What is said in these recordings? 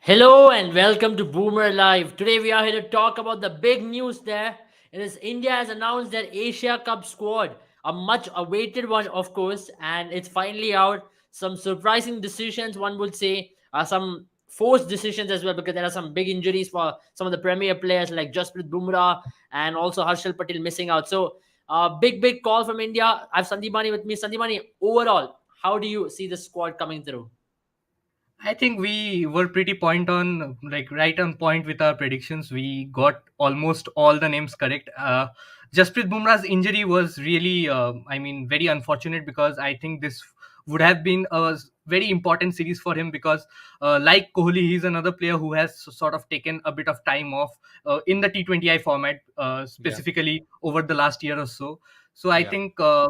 Hello and welcome to Boomer Live. Today we are here to talk about the big news there. It is India has announced their Asia Cup squad, a much awaited one, of course, and it's finally out. Some surprising decisions, one would say, some forced decisions as well, because there are some big injuries for some of the premier players like Jasprit Bumrah and also Harshal Patel missing out. So, big call from India. I have Sandipani with me. Sandipani, overall, how do you see the squad coming through? I think we were pretty point on, like right on point with our predictions. We got almost all the names correct. Jasprit Bumrah's injury was really, very unfortunate because I think this would have been a very important series for him because, like Kohli, he's another player who has sort of taken a bit of time off in the T20I format, Yeah, specifically over the last year or so. So I yeah, think a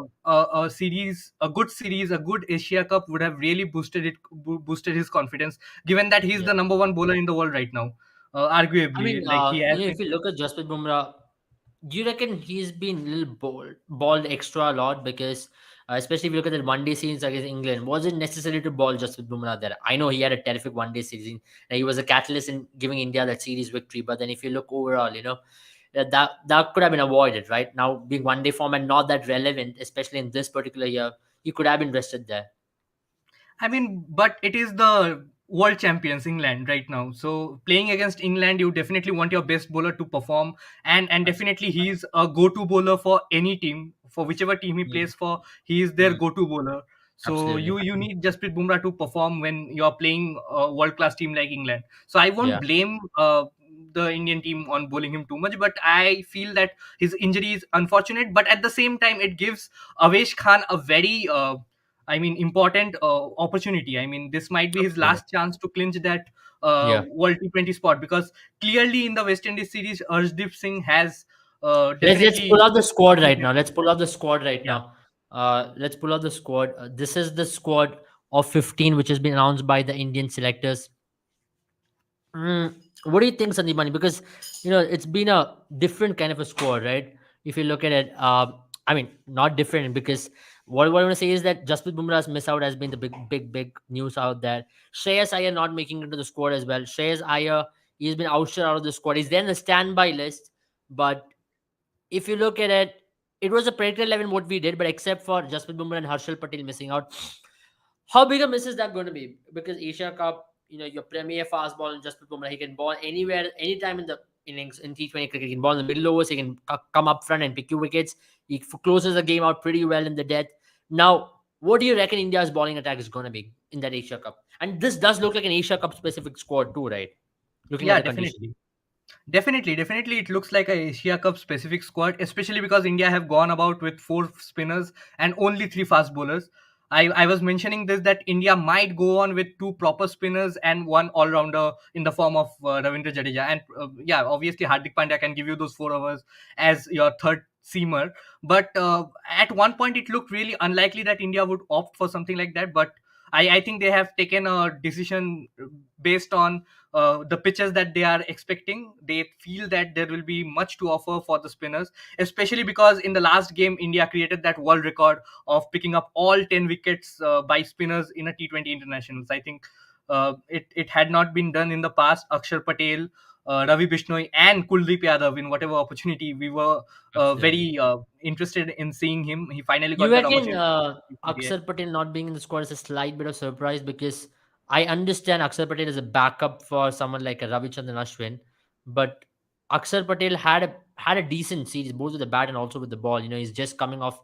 good Asia Cup would have really boosted his confidence, given that he's yeah. the number one bowler in the world right now. I mean, Arguably, like he has if you look at Jasprit Bumrah, do you reckon he's been a little balled extra a lot? Because especially if you look at the one day series against England, was it necessary to ball Jasprit Bumrah there? I know he had a terrific one day series, and he was a catalyst in giving India that series victory. But then if you look overall, that could have been avoided, right? Now being one day format not that relevant, especially in this particular year, he could have been rested there. But it is the world champions England right now. So playing against England, you definitely want your best bowler to perform, and definitely Absolutely. he's a go-to bowler for any team, for whichever team he Mm, plays for. He is their mm, go-to bowler. So absolutely. you need Jasprit Bumrah to perform when you're playing a world-class team like England. So I won't Yeah. blame the Indian team on bowling him too much, but I feel that his injury is unfortunate. But at the same time, it gives Avesh Khan a very important opportunity. I mean, this might be his Absolutely. last chance to clinch that Yeah. World T20 spot because clearly in the West Indies series, Arshdeep Singh has Let's definitely pull out the squad right contributed. now. Let's pull out the squad right Yeah. now. Let's pull out the squad. This is the squad of 15, which has been announced by the Indian selectors. What do you think, Sandipani? Because it's been a different kind of a squad, right? If you look at it, I mean, not different because what I want to say is that Jasprit Bumrah's miss out has been the big news out there. Shreyas Iyer not making it to the squad as well. Shreyas Iyer, he's been ousted out of the squad. He's there in the standby list, but if you look at it, it was a predicted 11 what we did, but except for Jasprit Bumrah and Harshal Patel missing out, how big a miss is that going to be? Because Asia Cup, your premier fast ball and Jasprit Bumrah, he can ball anywhere, anytime in the innings in T20 cricket. He can ball in the middle overs, he can come up front and pick you wickets. He closes the game out pretty well in the death. Now, what do you reckon India's bowling attack is going to be in that Asia Cup? And this does look like an Asia Cup specific squad too, right? Looking at Yeah, the condition. definitely. It looks like a Asia Cup specific squad, especially because India have gone about with four spinners and only three fast bowlers. I was mentioning this that India might go on with two proper spinners and one all rounder in the form of Ravindra Jadeja. And yeah, obviously Hardik Pandya can give you those 4 hours as your third seamer. But at one point, it looked really unlikely that India would opt for something like that. But I think they have taken a decision based on the pitches that they are expecting. They feel that there will be much to offer for the spinners, especially because in the last game, India created that world record of picking up all 10 wickets by spinners in a T20 internationals. I think it had not been done in the past. Akshar Patel, Ravi Bishnoi, and Kuldeep Yadav, in whatever opportunity we were Absolutely. very interested in seeing him. He finally You got that reckon opportunity. Akshar Patel not being in the squad is a slight bit of surprise because I understand Akshar Patel is a backup for someone like a Ravichandran Ashwin, but Akshar Patel had a decent series both with the bat and also with the ball. He's just coming off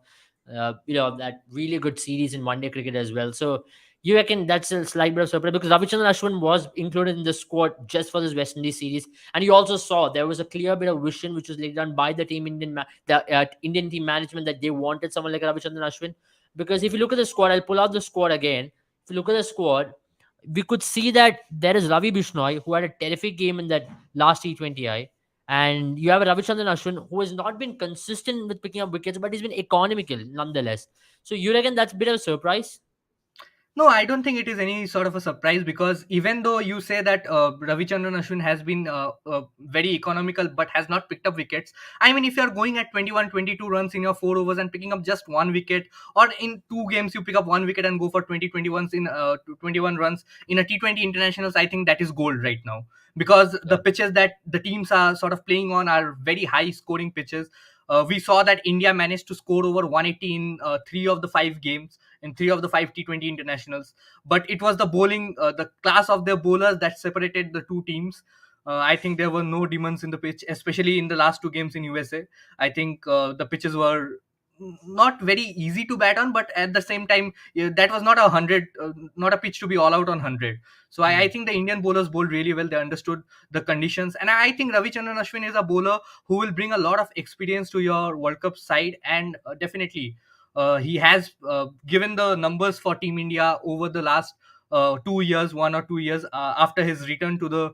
that really good series in one day cricket as well. So you reckon that's a slight bit of surprise because Ravichandran Ashwin was included in the squad just for this West Indies series, and you also saw there was a clear bit of vision which was laid down by the Indian team management that they wanted someone like Ravichandran Ashwin. Because if you look at the squad, I'll pull out the squad again. If you look at the squad, we could see that there is Ravi Bishnoi who had a terrific game in that last T20I. And you have a Ravichandran Ashwin who has not been consistent with picking up wickets, but he's been economical nonetheless. So you reckon that's a bit of a surprise? No, I don't think it is any sort of a surprise, because even though you say that Ravichandran Ashwin has been very economical but has not picked up wickets, I mean, if you are going at 21, 22 runs in your 4 overs and picking up just one wicket, or in two games you pick up one wicket and go for 20, 21 in 21 runs in a T20 internationals, I think that is gold right now. Because the Yeah. pitches that the teams are sort of playing on are very high scoring pitches. We saw that India managed to score over 180 in three of the five games, in three of the five T20 internationals. But it was the bowling, the class of their bowlers that separated the two teams. I think there were no demons in the pitch, especially in the last two games in USA. I think the pitches were not very easy to bat on, but at the same time, yeah, that was not a hundred, not a pitch to be all out on 100. So I Hmm. think the Indian bowlers bowled really well. They understood the conditions, and I think Ravichandran Ashwin is a bowler who will bring a lot of experience to your World Cup side, and definitely he has given the numbers for Team India over the last 2 years, 1 or 2 years after his return to the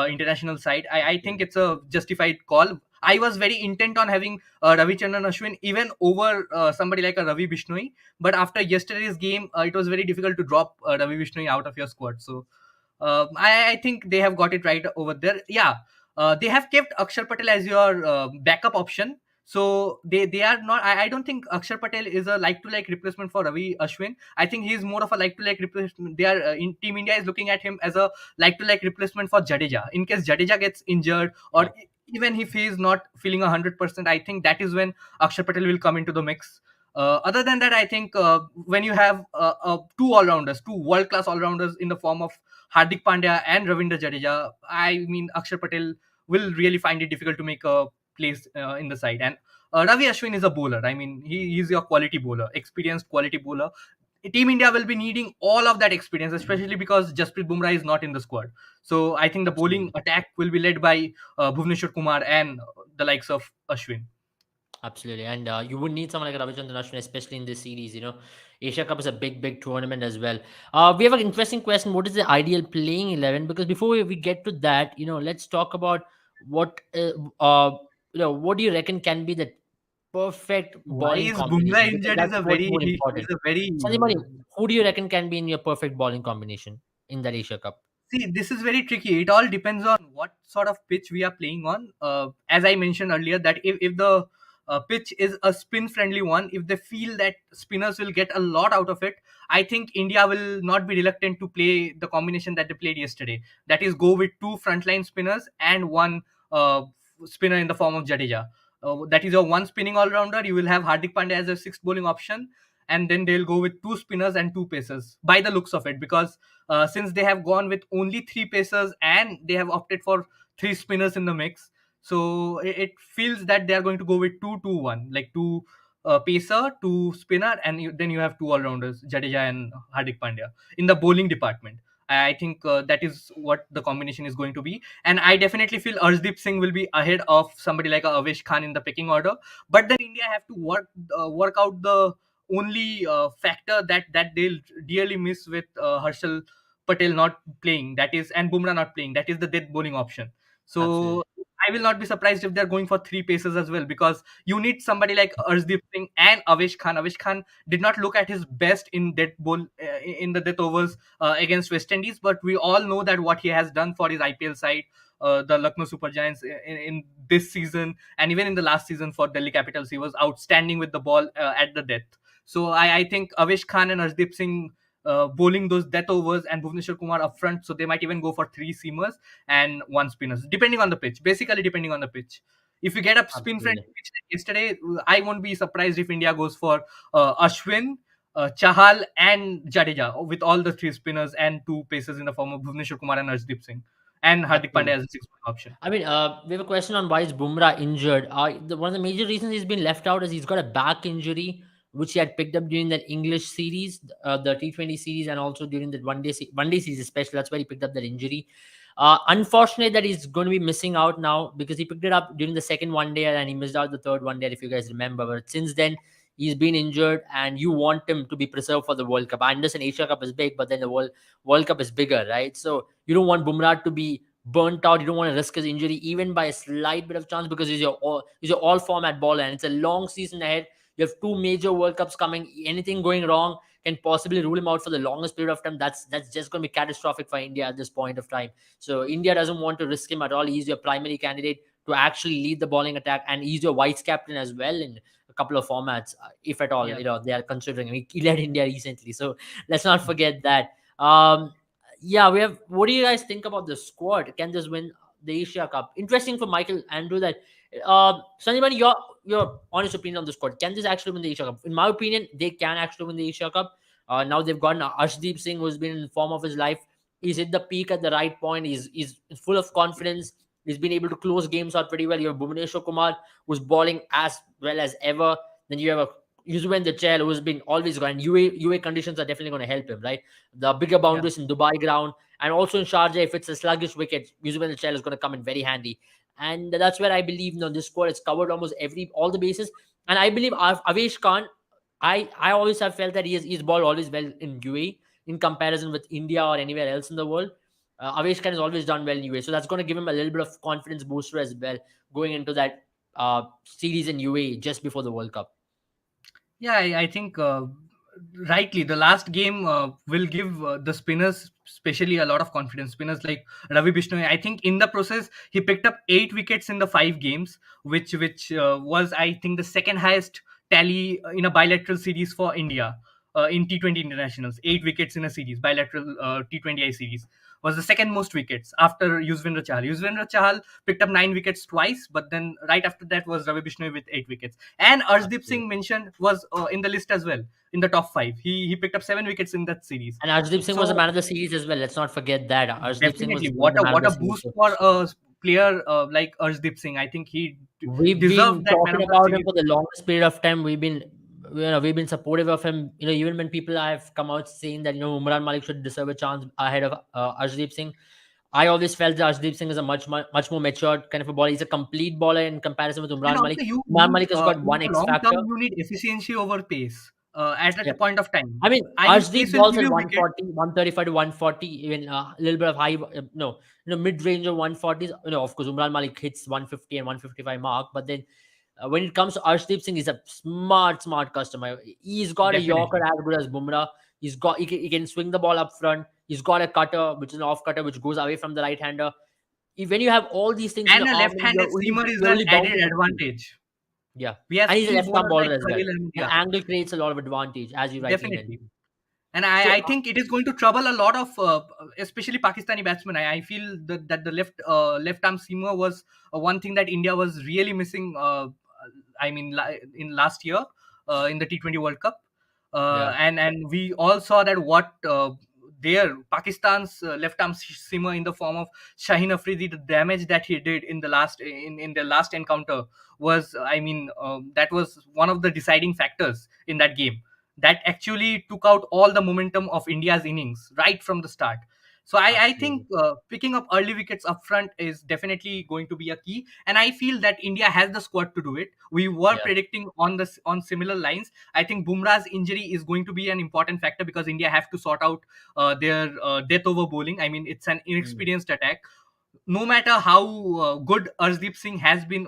international side. I think it's a justified call. I was very intent on having Ravichandran Ashwin even over somebody like a Ravi Bishnoi, but after yesterday's game, it was very difficult to drop Ravi Bishnoi out of your squad. So I think they have got it right over there. Yeah, they have kept Akshar Patel as your backup option. So they are not. I don't think Akshar Patel is a like to like replacement for Ravi Ashwin. I think he is more of a like to like replacement. They are in Team India is looking at him as a like to like replacement for Jadeja. In case Jadeja gets injured, or Yeah. even if he is not feeling 100%, I think that is when Akshar Patel will come into the mix. Other than that, I think when you have two all rounders, two world class all rounders in the form of Hardik Pandya and Ravindra Jadeja, I mean, Akshar Patel will really find it difficult to make a place in the side. And Ravi Ashwin is a bowler. I mean, he's your quality bowler, experienced quality bowler. Team India will be needing all of that experience, especially because Jasprit Bumrah is not in the squad. So I think the bowling Absolutely. attack will be led by Bhuvneshwar Kumar and the likes of Ashwin. Absolutely, and you would need someone like Ravichandran Ashwin, especially in this series. Asia Cup is a big, big tournament as well. We have an interesting question. What is the ideal playing 11? Because before we get to that, let's talk about what what do you reckon can be the perfect Why bowling is Bumrah combination? Because injured is that's a what's very more is important. a very Sanjay, who do you reckon can be in your perfect bowling combination in that Asia Cup? See, this is very tricky. It all depends on what sort of pitch we are playing on. As I mentioned earlier, that if the pitch is a spin friendly one, if they feel that spinners will get a lot out of it, I think India will not be reluctant to play the combination that they played yesterday. That is, go with two frontline spinners and one spinner in the form of Jadeja. That is your one spinning all rounder. You will have Hardik Pandya as a sixth bowling option, and then they'll go with two spinners and two pacers by the looks of it, because since they have gone with only three pacers and they have opted for three spinners in the mix. So it feels that they are going to go with 2-2-1, like two pacer, two spinner, and then you have two all rounders, Jadeja and Hardik Pandya, in the bowling department. I think that is what the combination is going to be, and I definitely feel Arshdeep Singh will be ahead of somebody like Avesh Khan in the picking order. But then India have to work out the only factor that they'll dearly miss with Harshal Patel not playing, that is, and Bumrah not playing, that is the death bowling option. So Absolutely. I will not be surprised if they're going for three paces as well, because you need somebody like Arshdeep Singh and Avesh Khan. Avesh Khan did not look at his best in in the death overs against West Indies, but we all know that what he has done for his IPL side, the Lucknow Super Giants in this season, and even in the last season for Delhi Capitals, he was outstanding with the ball at the death. So I think Avesh Khan and Arshdeep Singh bowling those death overs, and Bhuvneshwar Kumar up front. So they might even go for three seamers and one spinners, depending on the pitch. Basically, depending on the pitch. If you get a spin friendly Absolutely. pitch like yesterday, I won't be surprised if India goes for Ashwin, Chahal, and Jadeja with all the three spinners and two pacers in the form of Bhuvneshwar Kumar and Arshdeep Singh, and Hardik Pandya Absolutely. as a sixth option. I mean, we have a question on why is Bumrah injured. One of the major reasons he's been left out is he's got a back injury, which he had picked up during that English series, the T20 series, and also during the one day series, especially. That's where he picked up that injury. Unfortunate that he's going to be missing out now because he picked it up during the second one day and he missed out the third one day, if you guys remember. But since then, he's been injured, and you want him to be preserved for the World Cup. I understand Asia Cup is big, but then the World Cup is bigger, right? So you don't want Bumrah to be burnt out. You don't want to risk his injury even by a slight bit of chance because he's your all format baller and it's a long season ahead. You have two major World Cups coming. Anything going wrong can possibly rule him out for the longest period of time, that's just going to be catastrophic for India at this point of time. So India doesn't want to risk him at all. He's your primary candidate to actually lead the bowling attack, and he's your vice captain as well in a couple of formats, if at all, Yeah. they are considering. I mean, he led India recently, so let's not forget that. Yeah, we have. What do you guys think about the squad? Can this win the Asia Cup? Interesting for Michael Andrew that. Sanjay, your honest opinion on the squad. Can this actually win the Asia Cup? In my opinion, they can actually win the Asia Cup. Now they've gotten Arshdeep Singh, who's been in form of his life. He's hit the peak at the right point. He's full of confidence. He's been able to close games out pretty well. You have Bhuvneshwar Kumar, who's bowling as well as ever. Then you have a Yuzvendra Chahal, who's been always going. UA conditions are definitely going to help him, right? The bigger Yeah. boundaries in Dubai ground, and also in Sharjah, if it's a sluggish wicket, Yuzvendra Chahal is going to come in very handy. And that's where I believe, this squad has covered almost all the bases. And I believe Avesh Khan, I always have felt that he's bowled always well in UAE in comparison with India or anywhere else in the world. Avesh Khan has always done well in UAE, so that's going to give him a little bit of confidence booster as well going into that series in UAE just before the World Cup. Yeah, I think rightly the last game will give the spinners, especially a lot of confidence. Spinners like Ravi Bishnoi, I think in the process he picked up 8 wickets in the 5 games, which was, I think, the second highest tally in a bilateral series for India in T20 internationals. 8 wickets in a series, bilateral T20I series, was the second most wickets after Yuzvendra Chahal. Yuzvendra Chahal picked up 9 wickets twice, but then right after that was Ravi Bishnoi with 8 wickets. And Arshdeep Singh Absolutely. mentioned was in the list as well, in the top five. He picked up 7 wickets in that series. And Arshdeep Singh was a So man of the series as well. Let's not forget that. Arshdeep Singh definitely, was the man of what the a series. boost So for a player like Arshdeep Singh. I think he we've deserved been that man talking of the about him series. for the longest period of time. We've been supportive of him. Even when people have come out saying that Umran Malik should deserve a chance ahead of Arshdeep Singh, I always felt that Arshdeep Singh is a much more matured kind of a bowler. He's a complete bowler in comparison with And Umran also, Malik. Umran Malik has got in one the X long term, factor. you need efficiency over pace at Yeah. that point of time. I mean, I mean, Arshdeep pace will balls give at you wicket. 140, 135 to 140, even a little bit of high, no, mid range of 140s. Of course, Umran Malik hits 150 and 155 mark. But then when it comes to Arshdeep Singh, he's a smart customer. He's got a Yorker Definitely. as good as Bumrah. He can swing the ball up front. He's got a cutter, which is an off cutter, which goes away from the right hander. When you have all these things in And your a arm, left-handed seamer is you're an only bound added to succeed. advantage. Yeah. We have And he's a skilled left arm bowlers like bowler as well. Khalil Ahmed. The Yeah, angle creates a lot of advantage, as you rightly definitely. mentioned. And So I think it is going to trouble a lot of, especially Pakistani batsmen. I feel that the left arm seamer was one thing that India was really missing. I mean, in last year in the T20 World Cup, yeah. and we all saw that what their Pakistan's left arm seamer in the form of Shaheen Afridi, the damage that he did in the last in their last encounter was, I mean, that was one of the deciding factors in that game that actually took out all the momentum of India's innings right from the start. So I think Absolutely. picking up early wickets up front is definitely going to be a key, and I feel that India has the squad to do it. We were Yeah. predicting on similar lines. I think Bumrah's injury is going to be an important factor because India have to sort out their death over bowling. I mean, it's an Mm. inexperienced attack. No matter how good Arshdeep Singh has been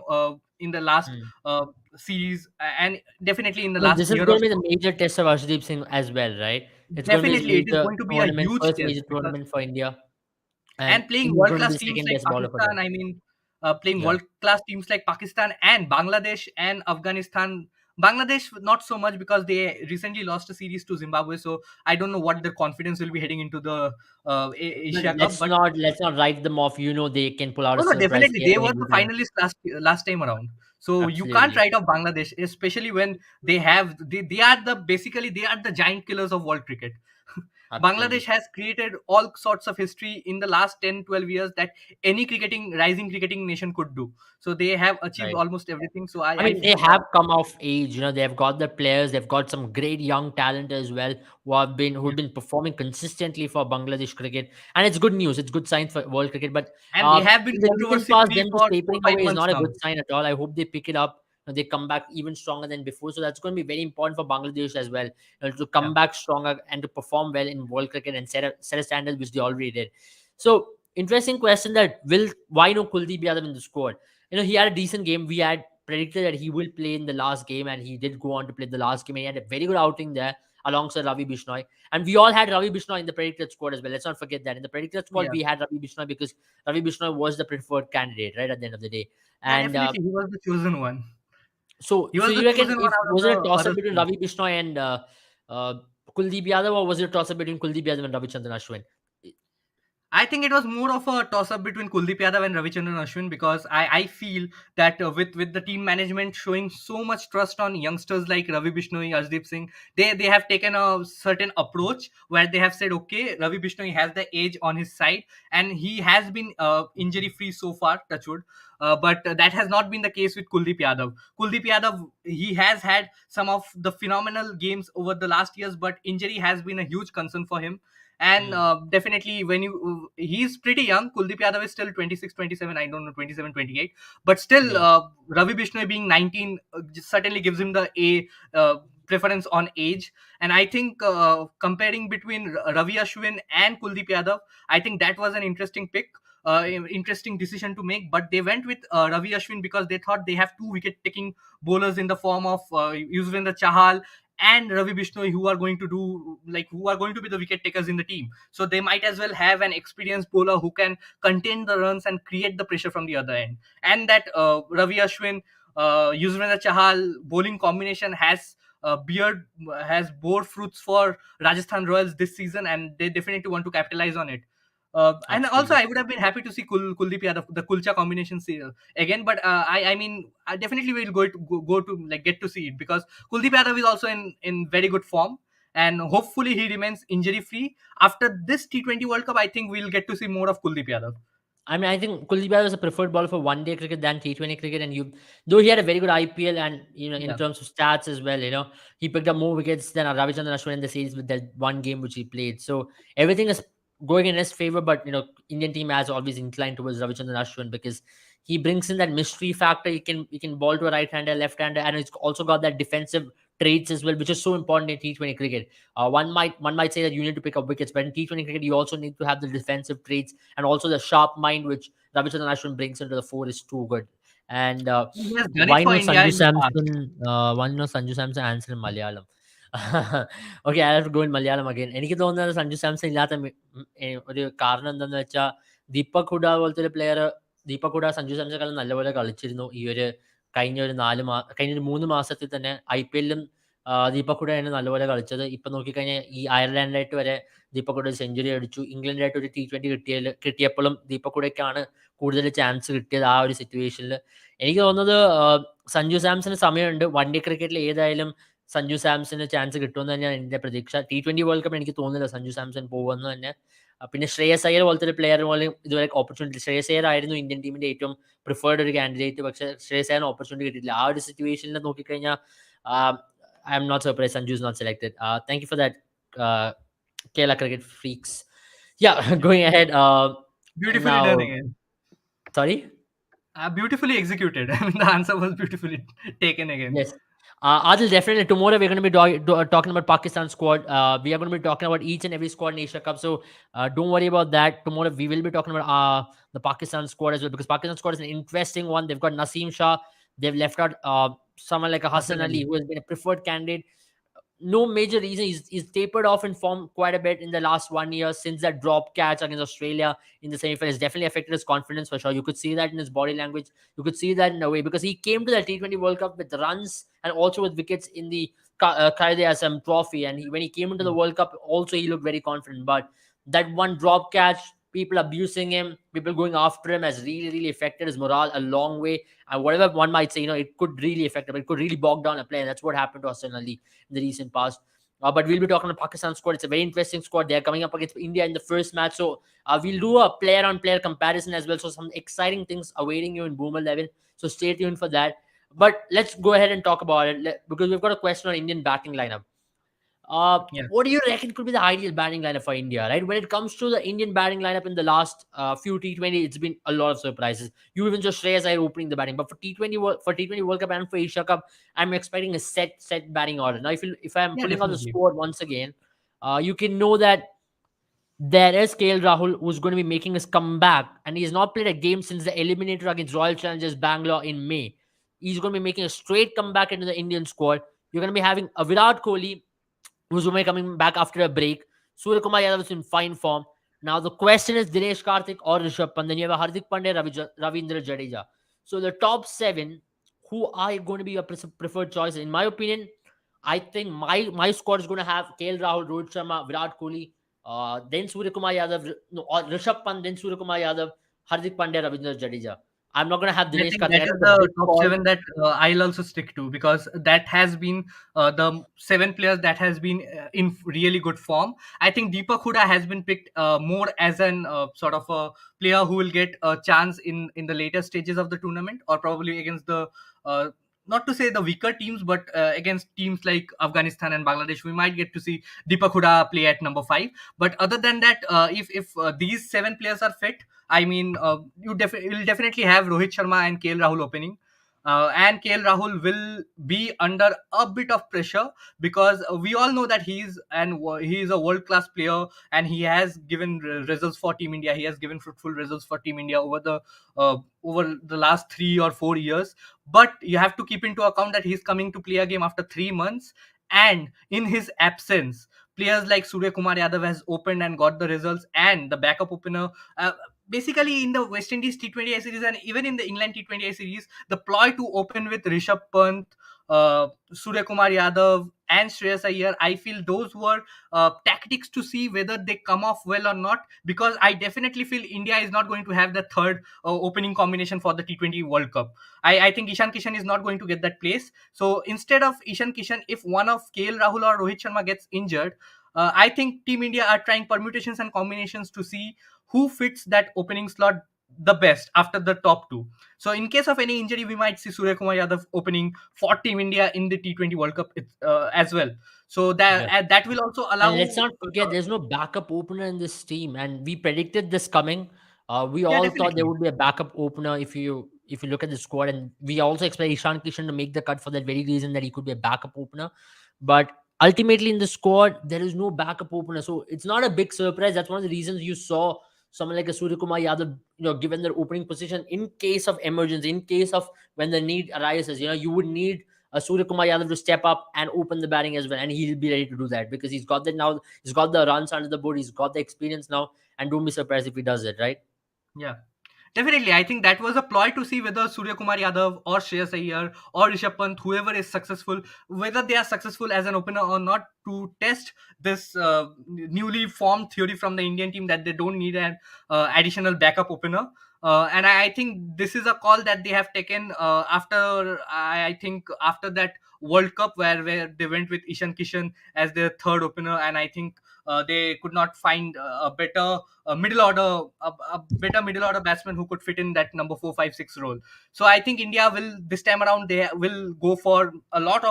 in the last Mm. series, and definitely in the I mean, last this is year or going to be so, the major test of Arshdeep Singh as well, right? It's going to be his definitely it is major going to be a tournament, huge first test major because tournament for India, and and playing he's world going to be class the teams second like best bowler for Pakistan, them. I mean, playing Yeah. world class teams like Pakistan and Bangladesh and Afghanistan. Bangladesh not so much because they recently lost a series to Zimbabwe, so I don't know what their confidence will be heading into the But Asia Cup. But let's not write them off. They can pull out a no, no, surprise definitely here they were any the time. finalists last time around. So you can't Absolutely. write off Bangladesh, especially when they are the basically they are the giant killers of world cricket. Bangladesh Absolutely. has created all sorts of history in the last 10-12 years that any rising cricketing nation could do. So they have achieved Right. almost everything. So I I mean, they feel have come of age. They've got the players. They've got some great young talent as well who've been performing consistently for Bangladesh cricket, and it's good news. It's good sign for world cricket. But and they have been in the recent controversy past, free them just for four tapering five away is months not a now. good sign at all. I hope they pick it up. They come back even stronger than before. So that's going to be very important for Bangladesh as well. To Yeah. come back stronger and to perform well in world cricket and set a standard which they already did. So interesting question that will why no Kuldeep Yadav in the squad? He had a decent game. We had predicted that he will play in the last game, and he did go on to play the last game, and he had a very good outing there. alongside Ravi Bishnoi. And we all had Ravi Bishnoi in the predicted squad as well. Let's not forget that. In the predicted squad, Yeah. we had Ravi Bishnoi because Ravi Bishnoi was the preferred candidate, right, at the end of the day. Yeah, And definitely. He was the chosen one. He so was the you reckon chosen one if out of was it a the toss up other between three. Ravi Bishnoi and uh, Kuldeep Yadav, or was it a toss up between Kuldeep Yadav and Ravichandran Ashwin? I think it was more of a toss up between Kuldeep Yadav and Ravichandran Ashwin, because I feel that with the team management showing so much trust on youngsters like Ravi Bishnoi, Arshdeep Singh, they have taken a certain approach where they have said, okay, Ravi Bishnoi has the age on his side, and he has been injury free so far, touchwood. But that has not been the case with Kuldeep Yadav. Kuldeep Yadav, he has had some of the phenomenal games over the last years, but injury has been a huge concern for him. And Hmm. definitely when you he's pretty young. Kuldeep Yadav is still 26, 27, I don't know, 27, 28. But still, Yeah. Ravi Bishnoi being 19 certainly gives him the a preference on age. And I think comparing between Ravi Ashwin and Kuldeep Yadav, I think that was an interesting pick, interesting decision to make. But they went with Ravi Ashwin because they thought they have two wicket taking bowlers in the form of Yuzvendra Chahal and Ravi Bishnoi, who are going to do, like, who are going to be the wicket takers in the team. So they might as well have an experienced bowler who can contain the runs and create the pressure from the other end. And that Ravi Ashwin, Yuzvendra Chahal bowling combination has bore fruits for Rajasthan Royals this season, and they definitely want to capitalize on it. And also, Absolutely. I would have been happy to see Kuldeep Yadav, the Kulcha combination, again. But I mean, I definitely will go to like get to see it, because Kuldeep Yadav is also in very good form, and hopefully he remains injury free after this T20 World Cup. I think we'll get to see more of Kuldeep Yadav. I mean, I think Kuldeep Yadav was a preferred bowler for one day cricket than T20 cricket, and though he had a very good IPL and in Yeah. terms of stats as well, he picked up more wickets than Ravichandran Ashwin in the series with that one game which he played. So everything is going in his favor, but Indian team has always inclined towards Ravichandran Ashwin because he brings in that mystery factor. He can bowl to a right hander, left hander, and he's also got that defensive traits as well, which is so important in T20 cricket. One might say that you need to pick up wickets, but in T20 cricket you also need to have the defensive traits and also the sharp mind which Ravichandran Ashwin brings into the fore is too good. And He has done it why for not India Sanju in the past. Samson? Why not Sanju Samson answer in Malayalam? Okay, I have to go in Malayalam again. എനിക്ക് തോന്നുന്നത് സഞ്ജു സാംസൺ ഇല്ലാത്ത ഒരു കാരണം എന്താണെന്ന് വെച്ചാൽ ദീപക് ഹുഡ പോലത്തെ ഒരു player Deepak Huda Sanju സാംസണെക്കാളും നല്ലപോലെ കളിച്ചിരുന്നു ഈ ഒരു കഴിഞ്ഞ ഒരു 3 മാസത്തിൽ തന്നെ IPL-ലും ദീപക് ഹുഡയാണ് നല്ലപോലെ കളിച്ചത്. ഇപ്പൊ നോക്കിക്കഴിഞ്ഞാൽ ഈ അയർലാൻഡായിട്ട് വരെ ദീപക് ഹുഡ സെഞ്ചുറി അടിച്ചു. ഇംഗ്ലണ്ടായിട്ട് ഒരു T20 കിട്ടിയപ്പോഴും ദീപക് ഹുഡയ്ക്കാണ് കൂടുതൽ ചാൻസ് കിട്ടിയത് ആ ഒരു സിറ്റുവേഷനിൽ. എനിക്ക് തോന്നുന്നത് സഞ്ജു സാംസന് സമയമുണ്ട്. വൺ ഡേ ക്രിക്കറ്റിൽ ഏതായാലും സഞ്ജു സാംസന് ചാൻസ് കിട്ടുമെന്ന് തന്നെയാണ് എൻ്റെ പ്രതീക്ഷ. T20 വേൾഡ് കപ്പിൽ എനിക്ക് തോന്നുന്നില്ല സഞ്ജു സാംസൺ പോകുമെന്ന് തന്നെ. പിന്നെ ശ്രേയസ് അയ്യർ പോലത്തെ ഒരു പ്ലെയർ പോലും ഇതുവരെ ഓപ്പർച്യൂണിറ്റി, ശ്രേയസ് അയ്യർ ആയിരുന്നു ഇന്ത്യൻ ടീമിന്റെ ഏറ്റവും പ്രിഫേർഡ് ഒരു കാൻഡിഡേറ്റ്. പക്ഷേ ശ്രേയസ് അയ്യറിന് ഓപ്പർച്യൂണിറ്റി കിട്ടിയിട്ടില്ല. ആ ഒരു സിറ്റുവേഷനിൽ നോക്കിക്കഴിഞ്ഞാൽ I am not surprise Sanju is not selected. Thank you for that, Kerala cricket freaks. Yeah, going ahead. Beautifully Now, done again. sorry. Beautifully executed. I mean, the answer was beautifully taken again. Yes. Adil, definitely tomorrow we're going to be talking about Pakistan squad. We are going to be talking about each and every squad in Asia Cup. So don't worry about that. Tomorrow we will be talking about the Pakistan squad as well, because Pakistan squad is an interesting one. They've got Naseem Shah. They've left out someone like a Hassan Hassan Ali, Ali. who has been a preferred candidate. No major reason. He's tapered off in form quite a bit in the last 1 year since that drop catch against Australia in the semi-final. It's definitely affected his confidence for sure. You could see that in his body language. You could see that in a way because he came to the T20 World Cup with runs and also with wickets in the Qaeda Asam trophy. And when he came into the Mm. World Cup, also he looked very confident. But that one drop catch, people abusing him, people going after him has really, really affected his morale a long way. And whatever one might say, it could really affect him. It could really bog down a player. That's what happened to Hassan Ali in the recent past. But we'll be talking about Pakistan squad. It's a very interesting squad. They're coming up against India in the first match. So we'll do a player-on-player comparison as well. So some exciting things awaiting you in Boomer 11. So stay tuned for that. But let's go ahead and talk about it because we've got a question on Indian batting lineup. Yeah. What do you reckon could be the ideal batting lineup for India, right? When it comes to the Indian batting lineup in the last few T20, it's been a lot of surprises. You even just Shreyas Iyer opening the batting, but for T20 World Cup and for Asia Cup, I'm expecting a set batting order. Now, if I'm Yeah, pulling out the definitely. squad once again, you can know that there is KL Rahul who's going to be making his comeback, and he's not played a game since the eliminator against Royal Challengers Bangalore in May. He's going to be making a straight comeback into the Indian squad. You're going to be having a Virat Kohli, Uzumai coming back after a break. Surya Kumar Yadav is in fine form. Now the question is Dinesh Karthik or Rishabh Pant. Then you have Hardik Pandya, Ravindra Jadeja. So the top seven, who are going to be your preferred choice? In my opinion, I think my squad is going to have KL Rahul, Rohit Sharma, Virat Kohli, then Surya Kumar Yadav, no, or Rishabh Pant, then Surya Kumar Yadav, Hardik Pandya, Ravindra Jadeja. I'm not going to have I Dinesh think Karthik. that I know is it's a the big top call. seven that I'll also stick to, because that has been the seven players that has been in really good form. I think Deepak Huda has been picked more as an sort of a player who will get a chance in the later stages of the tournament, or probably against the uh, not to say the weaker teams, but against teams like Afghanistan and Bangladesh, we might get to see Deepak Huda play at number 5. But other than that, if these seven players are fit, I mean, you'll definitely have Rohit Sharma and KL Rahul opening. And KL Rahul will be under a bit of pressure, because we all know that he is a world class player, and he has given results for Team India. He has given fruitful results for Team India over the last 3 or 4 years. But you have to keep into account that he's coming to play a game after 3 months, and in his absence, players like Surya Kumar Yadav has opened and got the results, and the backup opener. Basically, in the West Indies T20I series and even in the England T20I series, the ploy to open with Rishabh Pant, Surya Kumar Yadav, and Shreyas Iyer, I feel those were tactics to see whether they come off well or not. Because I definitely feel India is not going to have the third opening combination for the T20 World Cup. I think Ishan Kishan is not going to get that place. So instead of Ishan Kishan, if one of KL Rahul or Rohit Sharma gets injured, I think Team India are trying permutations and combinations to see who fits that opening slot the best after the top two. So in case of any injury, we might see Surya Kumar Yadav opening for Team India in the T20 World Cup as well. So Yeah. that will also And allow. let's not forget, there's no backup opener in this team, and we predicted this coming. We Yeah, all thought there definitely. would be a backup opener if you look at the squad, and we also expect Ishan Kishan to make the cut for that very reason that he could be a backup opener. But ultimately, in the squad, there is no backup opener, so it's not a big surprise. That's one of the reasons you saw someone like a Surya Kumar Yadav, given their opening position in case of emergency, in case of when the need arises. You would need Surya Kumar Yadav to step up and open the batting as well, and he'll be ready to do that because he's got that now. He's got the runs under the board. He's got the experience now, and don't be surprised if he does it, right? Yeah. Definitely, I think that was a ploy to see whether Surya Kumar Yadav or Shreyas Iyer or Rishabh Pant, whoever is successful, whether they are successful as an opener or not, to test this newly formed theory from the Indian team that they don't need an additional backup opener. And I think this is a call that they have taken after, I think, after that World Cup where they went with Ishan Kishan as their third opener, and I think they could not find a better better middle order batsman who could fit in that number 4, 5, 6 role. So I think India will, this time around, they will go for a lot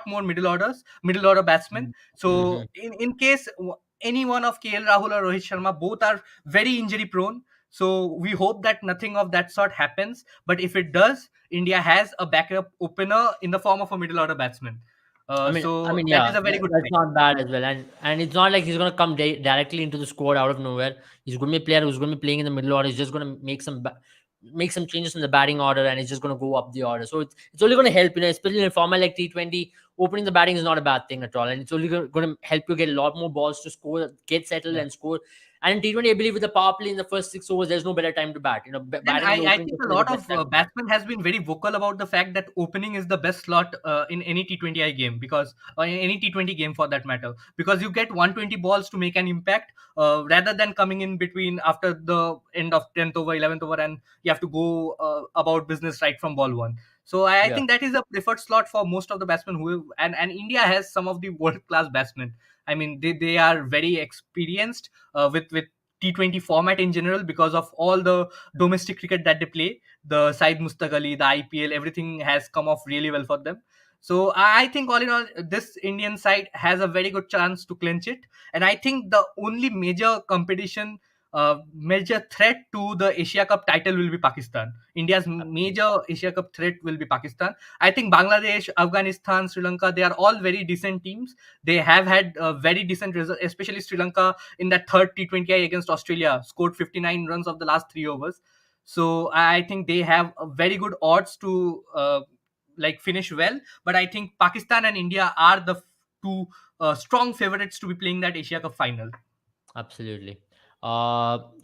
more middle order batsmen. Mm-hmm. So in case any one of KL Rahul or Rohit Sharma, both are very injury prone. So we hope that nothing of that sort happens. But if it does, India has a backup opener in the form of a middle order batsman. So that Yeah, is a very good that's thing. not bad as well, and it's not like he's gonna come directly into the squad out of nowhere. He's gonna be a player who's gonna be playing in the middle order. He's just gonna make some changes in the batting order, and it's just gonna go up the order. So it's only gonna help, especially in a format like T20. Opening the batting is not a bad thing at all, and it's only gonna help you get a lot more balls to score, get settled, Yeah. and score. And in T20, I believe with the power play in the first 6 overs, there's no better time to bat. And Batting in the I opening think a position is the lot best of time to bat. batsmen has been very vocal about the fact that opening is the best slot in any T20I game, because or in any T20 game for that matter, because you get 120 balls to make an impact, rather than coming in between after the end of 10th over, 11th over, and you have to go about business right from ball one. So I Yeah. think that is a preferred slot for most of the batsmen and India has some of the world class batsmen. I mean, they are very experienced with T20 format in general, because of all the domestic cricket that they play. The Said Mustaq Ali, the IPL, everything has come off really well for them. So I think all in all, this Indian side has a very good chance to clinch it. And I think the only major threat to the Asia Cup title will be Pakistan. India's major Asia Cup threat will be Pakistan. I think Bangladesh, Afghanistan, Sri Lanka, they are all very decent teams. They have had very decent results, especially Sri Lanka in that third T20I against Australia, scored 59 runs of the last 3 overs. So I think they have a very good odds to like finish well. But I think Pakistan and India are the two strong favorites to be playing that Asia Cup final. Absolutely.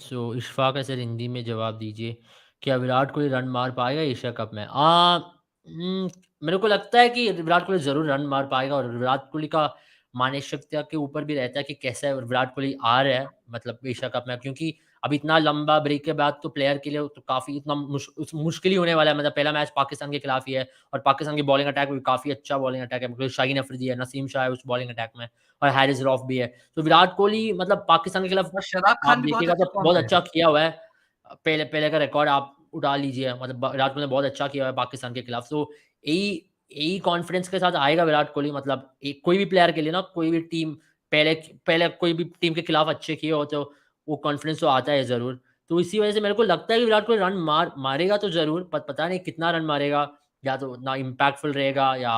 So Ishfaq sir Hindi में जवाब दीजिए, क्या Virat Kohli run मार पाएगा Asia cup में? मेरे को लगता है कि विराट कोहली ज़रूर रन मार पाएगा और विराट कोहली का मानसिकता के ऊपर भी रहता है कि कैसे विराट कोहली आ रहा है मतलब एशिया कप में, क्योंकि अब इतना लंबा ब्रेक के बाद तो प्लेयर के लिए तो काफ़ी इतना मुश्किल ही होने वाला है। मतलब पहला मैच पाकिस्तान के खिलाफ ही है और पाकिस्तान की बॉलिंग अटैक भी काफ़ी अच्छा बॉलिंग अटैक है, मतलब शाहीन अफरीदी है, नसीम शाह है उस बॉलिंग अटैक में और हारिस रऊफ भी है। तो विराट कोहली मतलब पाकिस्तान के खिलाफ और शादाब आप खान भी बहुत देखिएगा अच्छे तो फॉर्म बहुत पे है। अच्छा किया हुआ है। पहले पहले का रिकॉर्ड आप उठा लीजिए, मतलब विराट कोहली ने बहुत अच्छा किया हुआ है पाकिस्तान के खिलाफ। तो यही यही कॉन्फिडेंस के साथ आएगा विराट कोहली, मतलब एक कोई भी प्लेयर के लिए ना, कोई भी टीम पहले पहले कोई भी टीम के खिलाफ अच्छे किए हो तो वो कॉन्फिडेंस तो आता है ज़रूर। तो इसी वजह से मेरे को लगता है कि विराट कोहली रन मारेगा तो ज़रूर, पर पता नहीं कितना रन मारेगा, या तो उतना इम्पैक्टफुल रहेगा या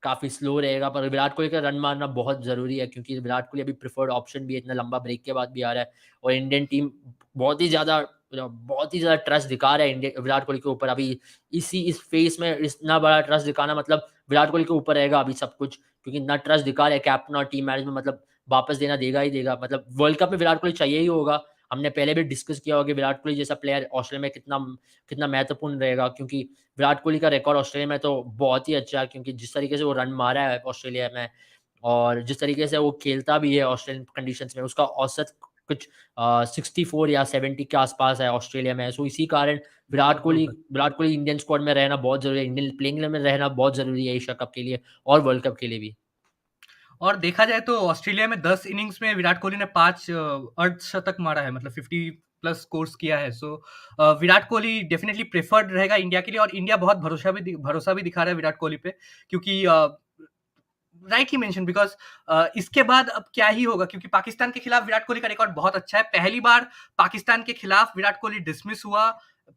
काफ़ी स्लो रहेगा। पर विराट कोहली का रन मारना बहुत ज़रूरी है, क्योंकि विराट कोहली अभी प्रेफर्ड ऑप्शन भी है, इतना लंबा ब्रेक के बाद भी आ रहा है और इंडियन टीम बहुत ही ज़्यादा बहुत ही ज़्यादा ट्रस्ट दिखा रहा है इंडिया विराट कोहली के ऊपर अभी। इस फेस में इतना बड़ा ट्रस्ट दिखाना मतलब विराट कोहली के ऊपर रहेगा अभी सब कुछ, क्योंकि इतना ट्रस्ट दिखा रहा है कैप्टन और टीम मैनेजमेंट, मतलब वापस देना देगा ही देगा। मतलब वर्ल्ड कप में विराट कोहली चाहिए ही होगा। हमने पहले भी डिस्कस किया होगा कि विराट कोहली जैसा प्लेयर ऑस्ट्रेलिया में कितना कितना महत्वपूर्ण रहेगा, क्योंकि विराट कोहली का रिकॉर्ड ऑस्ट्रेलिया में तो बहुत ही अच्छा है, क्योंकि जिस तरीके से वो रन मारा है ऑस्ट्रेलिया में और जिस तरीके से वो खेलता भी है ऑस्ट्रेलियन कंडीशंस में, उसका औसत कुछ 64 या 70 के आसपास है ऑस्ट्रेलिया में। सो इसी कारण बिल्कुल। विराट कोहली इंडियन स्क्वाड में रहना बहुत ज़रूरी है, इंडियन प्लेइंग इलेवन में रहना बहुत ज़रूरी है एशिया कप के लिए और वर्ल्ड कप के लिए भी। और देखा जाए तो ऑस्ट्रेलिया में 10 इनिंग्स में विराट कोहली ने 5 अर्धशतक मारा है, मतलब 50 प्लस स्कोर्स किया है। सो विराट कोहली डेफिनिटली प्रेफर्ड रहेगा इंडिया के लिए, और इंडिया बहुत भरोसा भी दिखा रहा है विराट कोहली पे, क्योंकि राइटली मेंशन बिकॉज़ इसके बाद अब क्या ही होगा, क्योंकि पाकिस्तान के खिलाफ विराट कोहली का रिकॉर्ड बहुत अच्छा है। पहली बार पाकिस्तान के खिलाफ विराट कोहली डिसमिस हुआ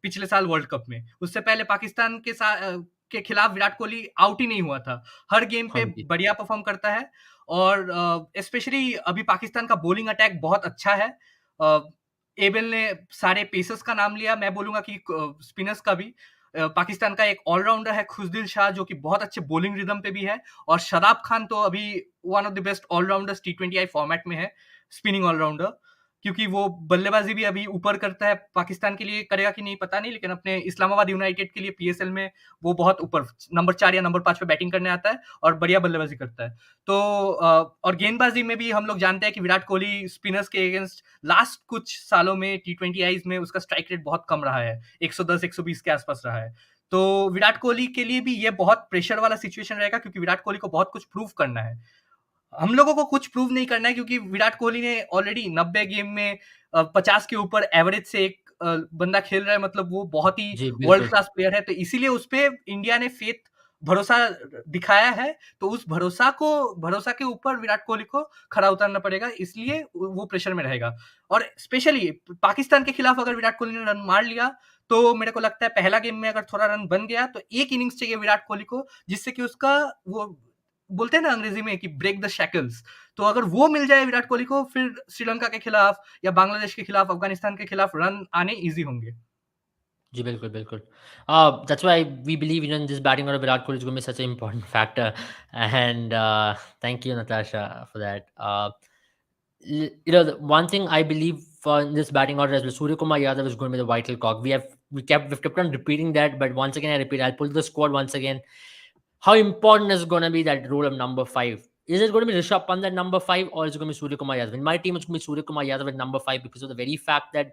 पिछले साल वर्ल्ड कप में। उससे पहले पाकिस्तान के खिलाफ विराट कोहली आउट ही नहीं हुआ था। हर गेम हाँ पे जी। बढ़िया परफॉर्म करता है, और स्पेशली अभी पाकिस्तान का बॉलिंग अटैक बहुत अच्छा है। अ, एबल ने सारे पेसर्स का नाम लिया, मैं बोलूँगा कि स्पिनर्स का भी। पाकिस्तान का एक ऑलराउंडर है खुशदिल शाह, जो कि बहुत अच्छे बॉलिंग रिदम पे भी है, और शादाब खान तो अभी one of the best allrounders T20 format में है, स्पिनिंग ऑलराउंडर। क्योंकि वो बल्लेबाजी भी अभी ऊपर करता है, पाकिस्तान के लिए करेगा कि नहीं पता नहीं, लेकिन अपने इस्लामाबाद यूनाइटेड के लिए पीएसएल में वो बहुत ऊपर नंबर 4 या नंबर 5 पे बैटिंग करने आता है और बढ़िया बल्लेबाजी करता है। तो और गेंदबाजी में भी हम लोग जानते हैं कि विराट कोहली स्पिनर्स के अगेंस्ट लास्ट कुछ सालों में टी20 आईज में उसका स्ट्राइक रेट बहुत कम रहा है, 110-120 के आसपास रहा है। तो विराट कोहली के लिए भी ये बहुत प्रेशर वाला सिचुएशन रहेगा, क्योंकि विराट कोहली को बहुत कुछ प्रूव करना है। हम लोगों को कुछ प्रूव नहीं करना है, क्योंकि विराट कोहली ने ऑलरेडी 90 गेम में 50 के ऊपर एवरेज से एक बंदा खेल रहा है, मतलब वो बहुत ही जी, वर्ल्ड बिल्कुल। क्लास प्लेयर है। तो इसीलिए उस पे इंडिया ने भरोसा दिखाया है। तो उस भरोसा के ऊपर विराट कोहली को खरा उतरना पड़ेगा, इसलिए वो प्रेशर में रहेगा। और स्पेशली पाकिस्तान के खिलाफ अगर विराट कोहली ने रन मार लिया, तो मेरे को लगता है पहला गेम में अगर थोड़ा रन बन गया, तो एक इनिंग्स चाहिए विराट कोहली को, जिससे कि उसका वो बोलते हैं ना अंग्रेजी में कि ब्रेक द शैकल्स। तो अगर वो मिल जाए विराट कोहली को, फिर श्रीलंका के खिलाफ या बांग्लादेश के खिलाफ, अफगानिस्तान के खिलाफ रन आने ईजी होंगे। जी, बिल्कुल, बिल्कुल। That's why we believe, in this batting order, Virat Kohli is going to be such an important factor. And thank you, Natasha, for that. The one thing I believe for in this batting order as well, Surya Kumar Yadav is going to be the vital cog. We've kept on repeating that, but once again I repeat, I'll pull the squad once again. How important is going to be that role of number five? Is it going to be Rishabh Pant at number five, or is it going to be Surya Kumar Yadav? In my team, it's going to be Surya Kumar Yadav at number five because of the very fact that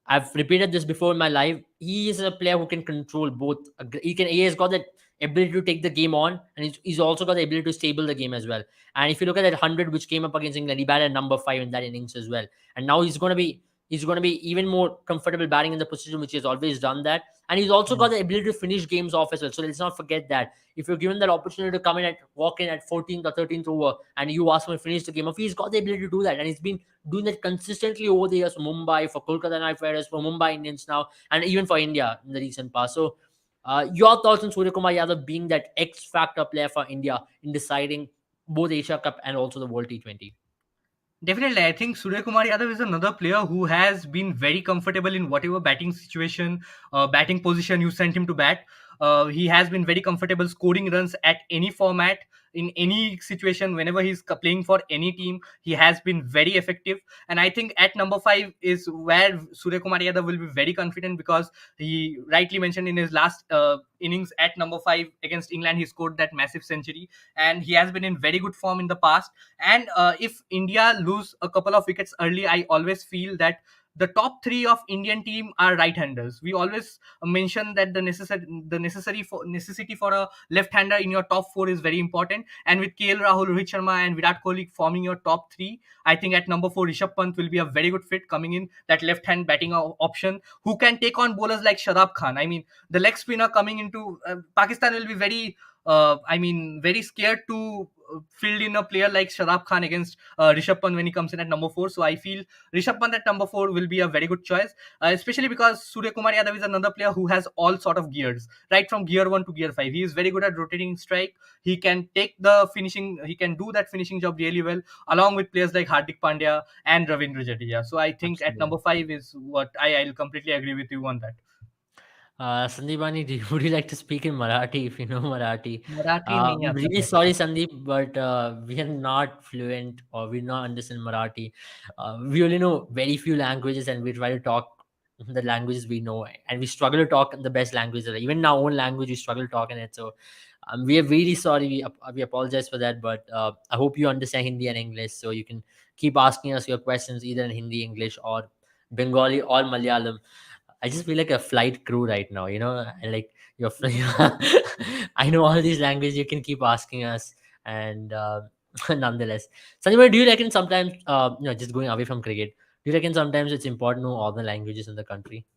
I've repeated this before in my life. He is a player who can control both. He has got that ability to take the game on, and he's also got the ability to stable the game as well. And if you look at that 100 which came up against England, he batted number five in that innings as well. And now he's going to be even more comfortable batting in the position which he has always done that. And he's also got the ability to finish games off as well. So let's not forget that. If you're given that opportunity to come in at walk in at 14th or 13th over, and you ask him to finish the game off, he's got the ability to do that, and he's been doing that consistently over the years for Mumbai, for Kolkata Knight Riders, for Mumbai Indians now, and even for India in the recent past. So, your thoughts on Surya Kumar Yadav being that X factor player for India in deciding both Asia Cup and also the World T20? Definitely, I think Surya Kumar Yadav is another player who has been very comfortable in whatever batting situation, batting position you sent him to bat. He has been very comfortable scoring runs at any format, in any situation. Whenever he's playing for any team, he has been very effective. And I think at number 5 is where Surya Kumar Yadav will be very confident, because he rightly mentioned in his last innings at number 5 against England, he scored that massive century, and he has been in very good form in the past. And if India lose a couple of wickets early, I always feel that the top 3 of Indian team are right-handers. We always mention that necessity for a left-hander in your top 4 is very important. And with KL Rahul, Rohit Sharma, and Virat Kohli forming your top 3, I think at number 4, Rishabh Pant will be a very good fit coming in, that left-hand batting option, who can take on bowlers like Shadab Khan. I mean, the leg spinner coming into Pakistan will be very, very scared to field in a player like Shadab Khan against Rishabh Pant when he comes in at number 4. So I feel Rishabh Pant at number 4 will be a very good choice, especially because Surya Kumar Yadav is another player who has all sort of gears, right from gear 1 to gear 5. He is very good at rotating strike. He can take the finishing, he can do that finishing job really well, along with players like Hardik Pandya and Ravindra Jadeja. So I think at Absolutely. number 5 is what I'll completely agree with you on that. Sandeepani, would you like to speak in Marathi if you know Marathi? Marathi नहीं I'm आता really मेरे sorry, को. Sandeep, but we are not fluent or we not understand Marathi. We only know very few languages and we try to talk the languages we know and we struggle to talk in the best languages. Even in our own language, we struggle to talk in it. So we are really sorry. We apologize for that, but I hope you understand Hindi and English. So you can keep asking us your questions either in Hindi, English, or Bengali or Malayalam. I just feel like a flight crew right now, and like you're I know all these languages. You can keep asking us, and nonetheless, Sanjay, do you reckon sometimes, just going away from cricket, do you reckon sometimes it's important to know all the languages in the country?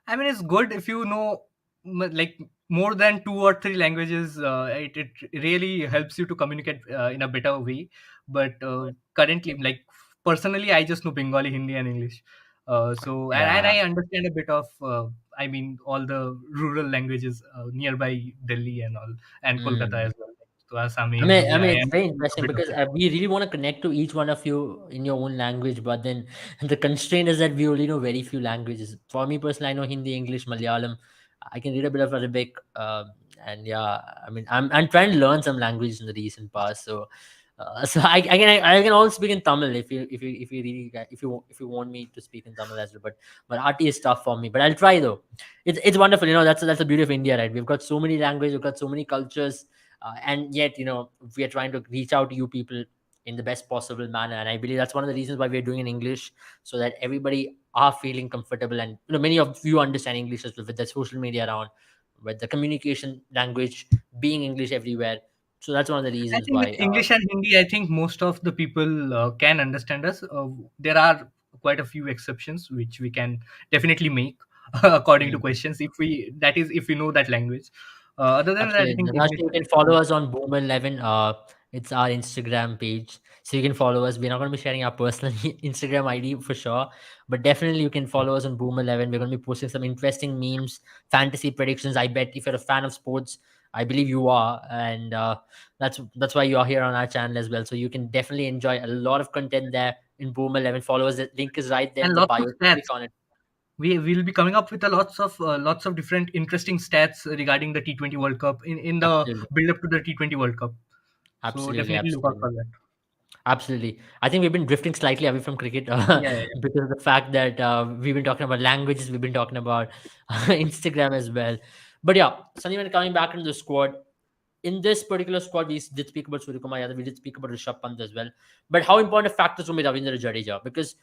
I mean, it's good if you know like more than 2 or 3 languages. It really helps you to communicate in a better way. But currently, like personally, I just know Bengali, Hindi, and English. And Yeah. I understand a bit of all the rural languages nearby Delhi and all, and Kolkata Mm. as well. So Assami, Hindi, I It's very understand a interesting bit of because it. we really want to connect to each one of you in your own language, but then the constraint is that we only know very few languages. For me personally, I know Hindi, English, Malayalam. I can read a bit of Arabic, and yeah, I'm trying to learn some languages in the recent past. So, I can also speak in Tamil if you really if you want me to speak in Tamil as well. But Marathi is tough for me. But I'll try though. It's wonderful. That's the beauty of India, right? We've got so many languages, we've got so many cultures, and yet we are trying to reach out to you people in the best possible manner. And I believe that's one of the reasons why we're doing in English, so that everybody are feeling comfortable, and many of you understand English as well, with the social media around, with the communication language being English everywhere. So that's one of the I reasons think with why. English and Hindi, I think most of the people can understand us. There are quite a few exceptions which we can definitely make according to Mm. questions, if we know that language. Other than that, I Absolutely. think Natasha, English you can and follow us on Boomer11. It's our Instagram page. So you can follow us. We're not going to be sharing our personal Instagram ID for sure, but definitely you can follow us on Boomer11. We're going to be posting some interesting memes, fantasy predictions. I bet if you're a fan of sports, I believe you are, and that's why you are here on our channel as well. So you can definitely enjoy a lot of content there in Boomer11. Follow us. The link is right there in the lots of bio. stats. Click on it. We will be coming up with a lots of different interesting stats regarding the T20 World Cup in the Absolutely. build up to the T20 World Cup. So Absolutely. definitely look out Absolutely. for that. Absolutely. I think we've been drifting slightly away from cricket Yeah, yeah, yeah. because of the fact that we've been talking about languages, we've been talking about Instagram as well. But yeah, Sunny, when coming back into the squad, in this particular squad, we did speak about Surya Kumar Yadav, we did speak about Rishabh Pant as well. But how important a factor is going to be Ravindra Jadeja? Because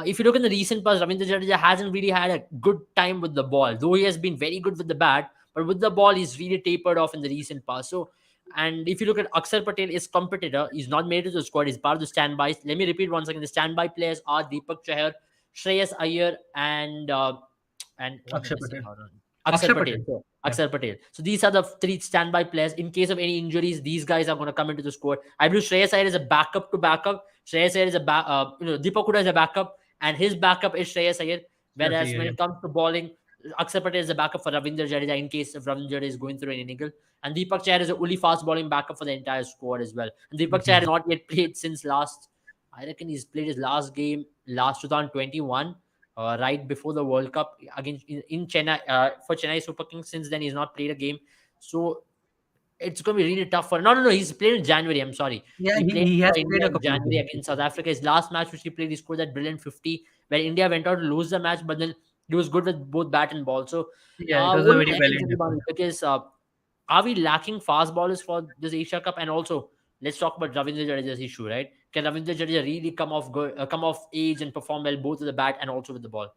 if you look in the recent past, Ravindra Jadeja hasn't really had a good time with the ball, though he has been very good with the bat. But with the ball, he's really tapered off in the recent past. So, and if you look at Akshar Patel, his competitor, he's not made it to the squad. He's part of the standbys. Let me repeat once again: the standby players are Deepak Chahar, Shreyas Iyer, and who am I Akshay missing Patel. out on? Akshar Akshay Patel. Patel. So, Yeah. Akshar Patel. So these are the three standby players. In case of any injuries, these guys are going to come into the squad. I believe Shreyas Iyer is a backup to backup. Shreyas Iyer is Deepak Huda is a backup, and his backup is Shreyas Iyer. Yes, Whereas yeah, when yeah. it comes to bowling, Akshar Patel is a backup for Ravindra Jadeja in case if Ravindra Jadeja is going through an innings. And Deepak Chahar is a only fast bowling backup for the entire squad as well. And Deepak Chahar has Mhm. not yet played since last. I reckon he's played his last game last 2021. right before the World Cup against in Chennai for Chennai Super Kings. Since then, he's not played a game, so it's going to be really tough for. No, no, no. He's played in January. I'm sorry. Yeah, He played he for has India played a in couple of January games. against South Africa. His last match, which he played, he scored that brilliant 50, where India went out to lose the match, but then he was good with both bat and ball. So, Yeah, it was what a do very you think, valiant effort. Jemima? Because are we lacking fast bowlers for this Asia Cup? And also, let's talk about Ravindra Jadeja's issue, right? Can Ravindra Jadeja really come off age and perform well both with the bat and also with the ball?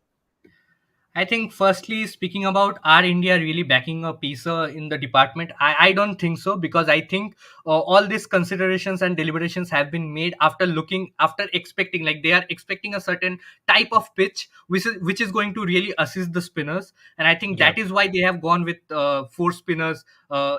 I think, firstly, speaking about are India really backing a pacer in the department, I don't think so, because I think all these considerations and deliberations have been made after looking, after expecting, like they are expecting a certain type of pitch which is going to really assist the spinners, and I think Yeah. that is why they have gone with four spinners,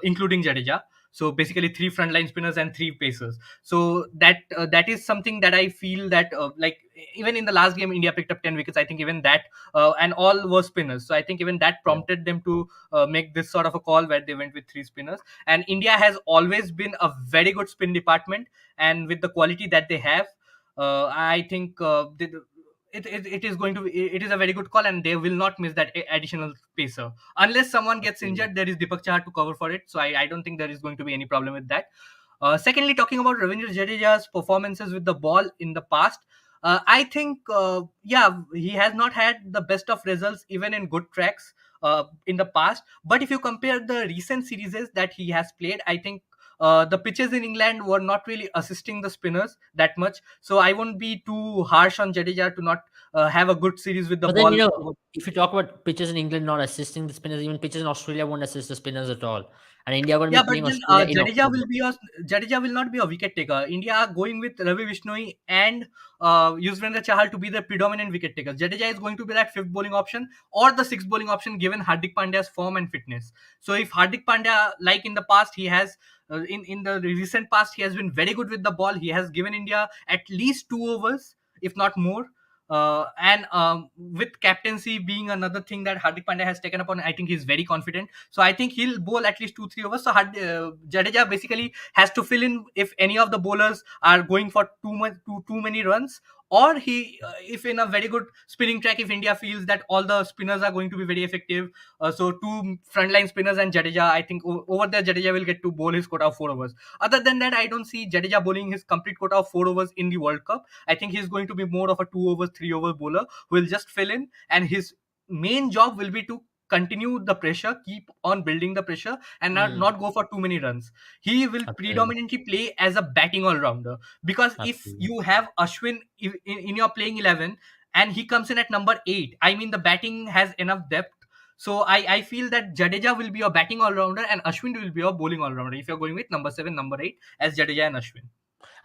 including Jadeja. So basically, three frontline spinners and three pacers. So that is something that I feel that like even in the last game, India picked up 10 wickets. I think even that and all were spinners. So I think even that Yeah. prompted them to make this sort of a call where they went with three spinners. And India has always been a very good spin department, and with the quality that they have, I think it is going to be, it is a very good call, and they will not miss that additional pacer unless someone gets Absolutely. injured. There is Deepak Chahar to cover for it, so I don't think there is going to be any problem with that. Secondly, talking about Ravindra Jadeja's performances with the ball in the past, I think, yeah, he has not had the best of results even in good tracks in the past. But if you compare the recent series that he has played, I think the pitches in England were not really assisting the spinners that much. So I won't be too harsh on Jadeja to not have a good series with the But then, ball. if you talk about pitches in England not assisting the spinners, even pitches in Australia won't assist the spinners at all. And India are going to Yeah, be but playing then Australia in October. Jadeja will not be a wicket taker. India are going with Ravi Vishnoi and Yuzvendra Chahal to be the predominant wicket takers. Jadeja is going to be that fifth bowling option or the sixth bowling option given Hardik Pandya's form and fitness. So if Hardik Pandya, like in the past, he has in the recent past, he has been very good with the ball. He has given India at least 2 overs, if not more. And with captaincy being another thing that Hardik Pandya has taken upon, I think he's very confident. So I think he'll bowl at least 2 3 overs. So Jadeja basically has to fill in if any of the bowlers are going for too many runs, or if in a very good spinning track, if India feels that all the spinners are going to be very effective, so two frontline spinners and Jadeja, I think over there Jadeja will get to bowl his quota of 4 overs. Other than that, I don't see Jadeja bowling his complete quota of 4 overs in the World Cup. I think he's going to be more of a 2 overs, 3 over bowler who will just fill in, and his main job will be to continue the pressure, keep on building the pressure, and Mm, not go for too many runs. He will absolutely. predominantly play as a batting all rounder, because if Absolutely. you have Ashwin in your playing 11 and he comes in at number 8, I mean the batting has enough depth. So I feel that Jadeja will be your batting all rounder and Ashwin will be your bowling all rounder if you're going with number 7, number 8 as Jadeja and Ashwin.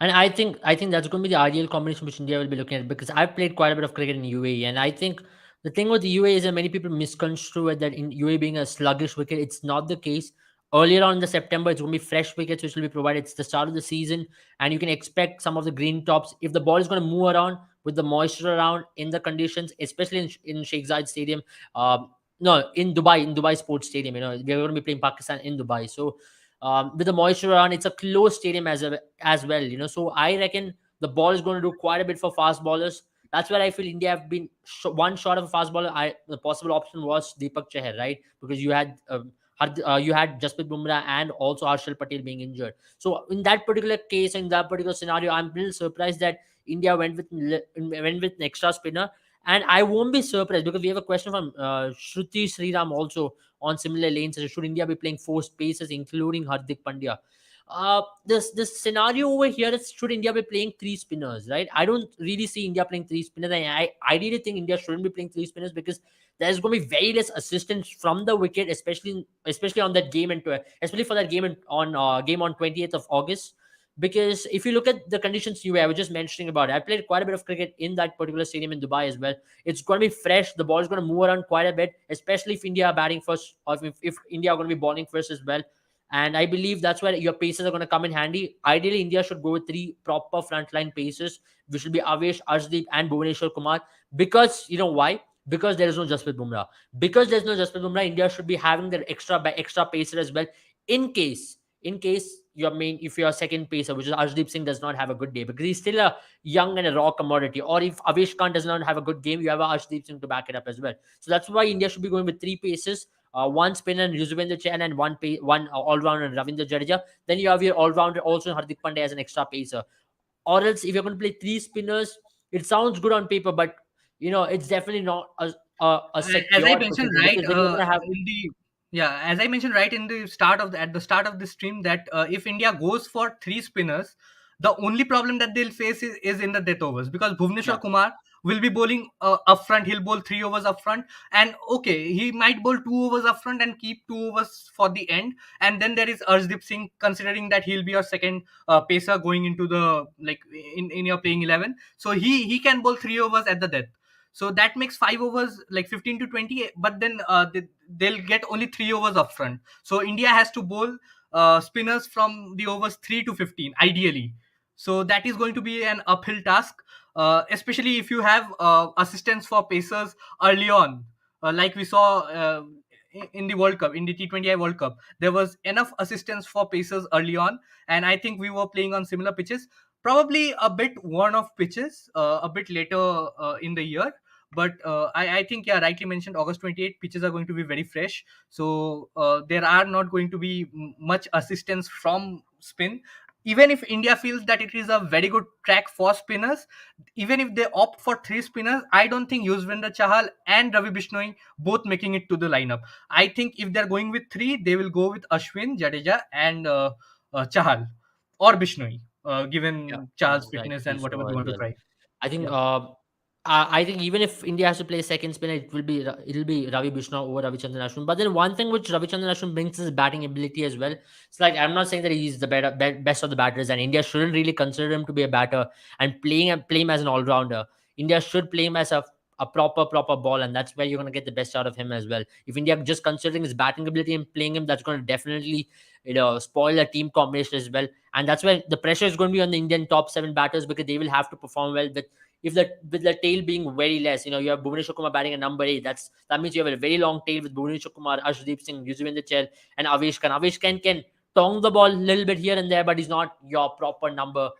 And I think that's going to be the ideal combination which India will be looking at, because I've played quite a bit of cricket in UAE, and I think the thing with the UAE is that many people misconstrue it that in UAE being a sluggish wicket, it's not the case. Earlier on in the September, it's going to be fresh wickets which will be provided. It's the start of the season, and you can expect some of the green tops. If the ball is going to move around with the moisture around in the conditions, especially in Sheikh Zayed Stadium, no, in Dubai Sports Stadium, we're going to be playing Pakistan in Dubai, so with the moisture around, it's a closed stadium as well. So I reckon the ball is going to do quite a bit for fast bowlers. That's where I feel India have been one shot of a fast bowler. The possible option was Deepak Chahar, right? Because you had Jasprit Bumrah and also Harshal Patel being injured. So in that particular case, in that particular scenario, I'm a little surprised that India went with an extra spinner. And I won't be surprised because we have a question from Shruti Sriram also on similar lanes. Should India be playing four spaces, including Hardik Pandya? This scenario over here is, should India be playing three spinners, right? I don't really see India playing three spinners. I really think India shouldn't be playing three spinners because there's going to be very less assistance from the wicket, especially on that game, and especially for that game on 28th of August. Because if you look at the conditions I was just mentioning about it, I played quite a bit of cricket in that particular stadium in Dubai as well. It's going to be fresh. The ball is going to move around quite a bit, especially if India are batting first, or if India are going to be bowling first as well. And I believe that's where your paces are going to come in handy. Ideally, India should go with three proper frontline paces, which will be Avesh, Arshdeep, and Bhuvaneshwar Kumar. Because you know why? Because there is no Jasprit Bumrah. Because there's no Jasprit Bumrah, India should be having their extra pacer as well. In case your main, if your second pacer, which is Arshdeep Singh, does not have a good day because he's still a young and a raw commodity, or if Avish Khan does not have a good game, you have a Arshdeep Singh to back it up as well. So that's why India should be going with three paces. One spinner and Yuzvendra Chahal, and one all-rounder and Ravindra Jadeja. Then you have your all-rounder also Hardik Pandya as an extra pacer. Or else, if you're going to play three spinners, it sounds good on paper, but it's definitely not a As I secured mentioned, position, right, because then you're going to have. in the yeah, as I mentioned, right, in the start of at the start of the stream, that if India goes for three spinners, the only problem that they'll face is in the death overs, because Yeah, Bhuvneshwar Kumar will be bowling up front. He'll bowl 3 overs up front, and okay, he might bowl 2 overs up front and keep 2 overs for the end. And then there is Arshdeep Singh, considering that he'll be your second pacer going into the, like, in your playing 11, so he can bowl 3 overs at the death. So that makes 5 overs, like 15 to 20, but then they'll get only 3 overs up front. So India has to bowl spinners from the overs 3 to 15 ideally. So that is going to be an uphill task, especially if you have assistance for pacers early on, like we saw in the World Cup, in the T20I World Cup. There was enough assistance for pacers early on, and I think we were playing on similar pitches, probably a bit worn off pitches a bit later in the year. But I think, yeah, rightly mentioned, August 28 pitches are going to be very fresh. So there are not going to be much assistance from spin. Even if India feels that it is a very good track for spinners, even if they opt for three spinners, I don't think Yuzvendra Chahal and Ravi Bishnoi both making it to the lineup. I think if they're going with three, they will go with Ashwin, Jadeja, and Chahal or Bishnoi, yeah, given Chahal's fitness rightly and so whatever they as want to well. try. I think Yeah. I think even if India has to play second spinner, it'll be Ravi Bishnoi over Ravichandran Ashwin. But then one thing which Ravichandran Ashwin brings is batting ability as well. It's like, I'm not saying that he's the best of the batters, and India shouldn't really consider him to be a batter and play him as an all rounder. India should play him as a proper ball, and that's where you're going to get the best out of him as well. If India just considering his batting ability and playing him, that's going to definitely spoil the team combination as well. And that's where the pressure is going to be on the Indian top seven batters, because they will have to perform well with the tail being very less. You have Bhuvneshwar Kumar batting at number 8. That means you have a very long tail with Bhuvneshwar Kumar, Arshdeep Singh, Yuzvendra Chahal, and Avesh Khan. Avesh Khan can tong the ball a little bit here and there, but he's not your proper number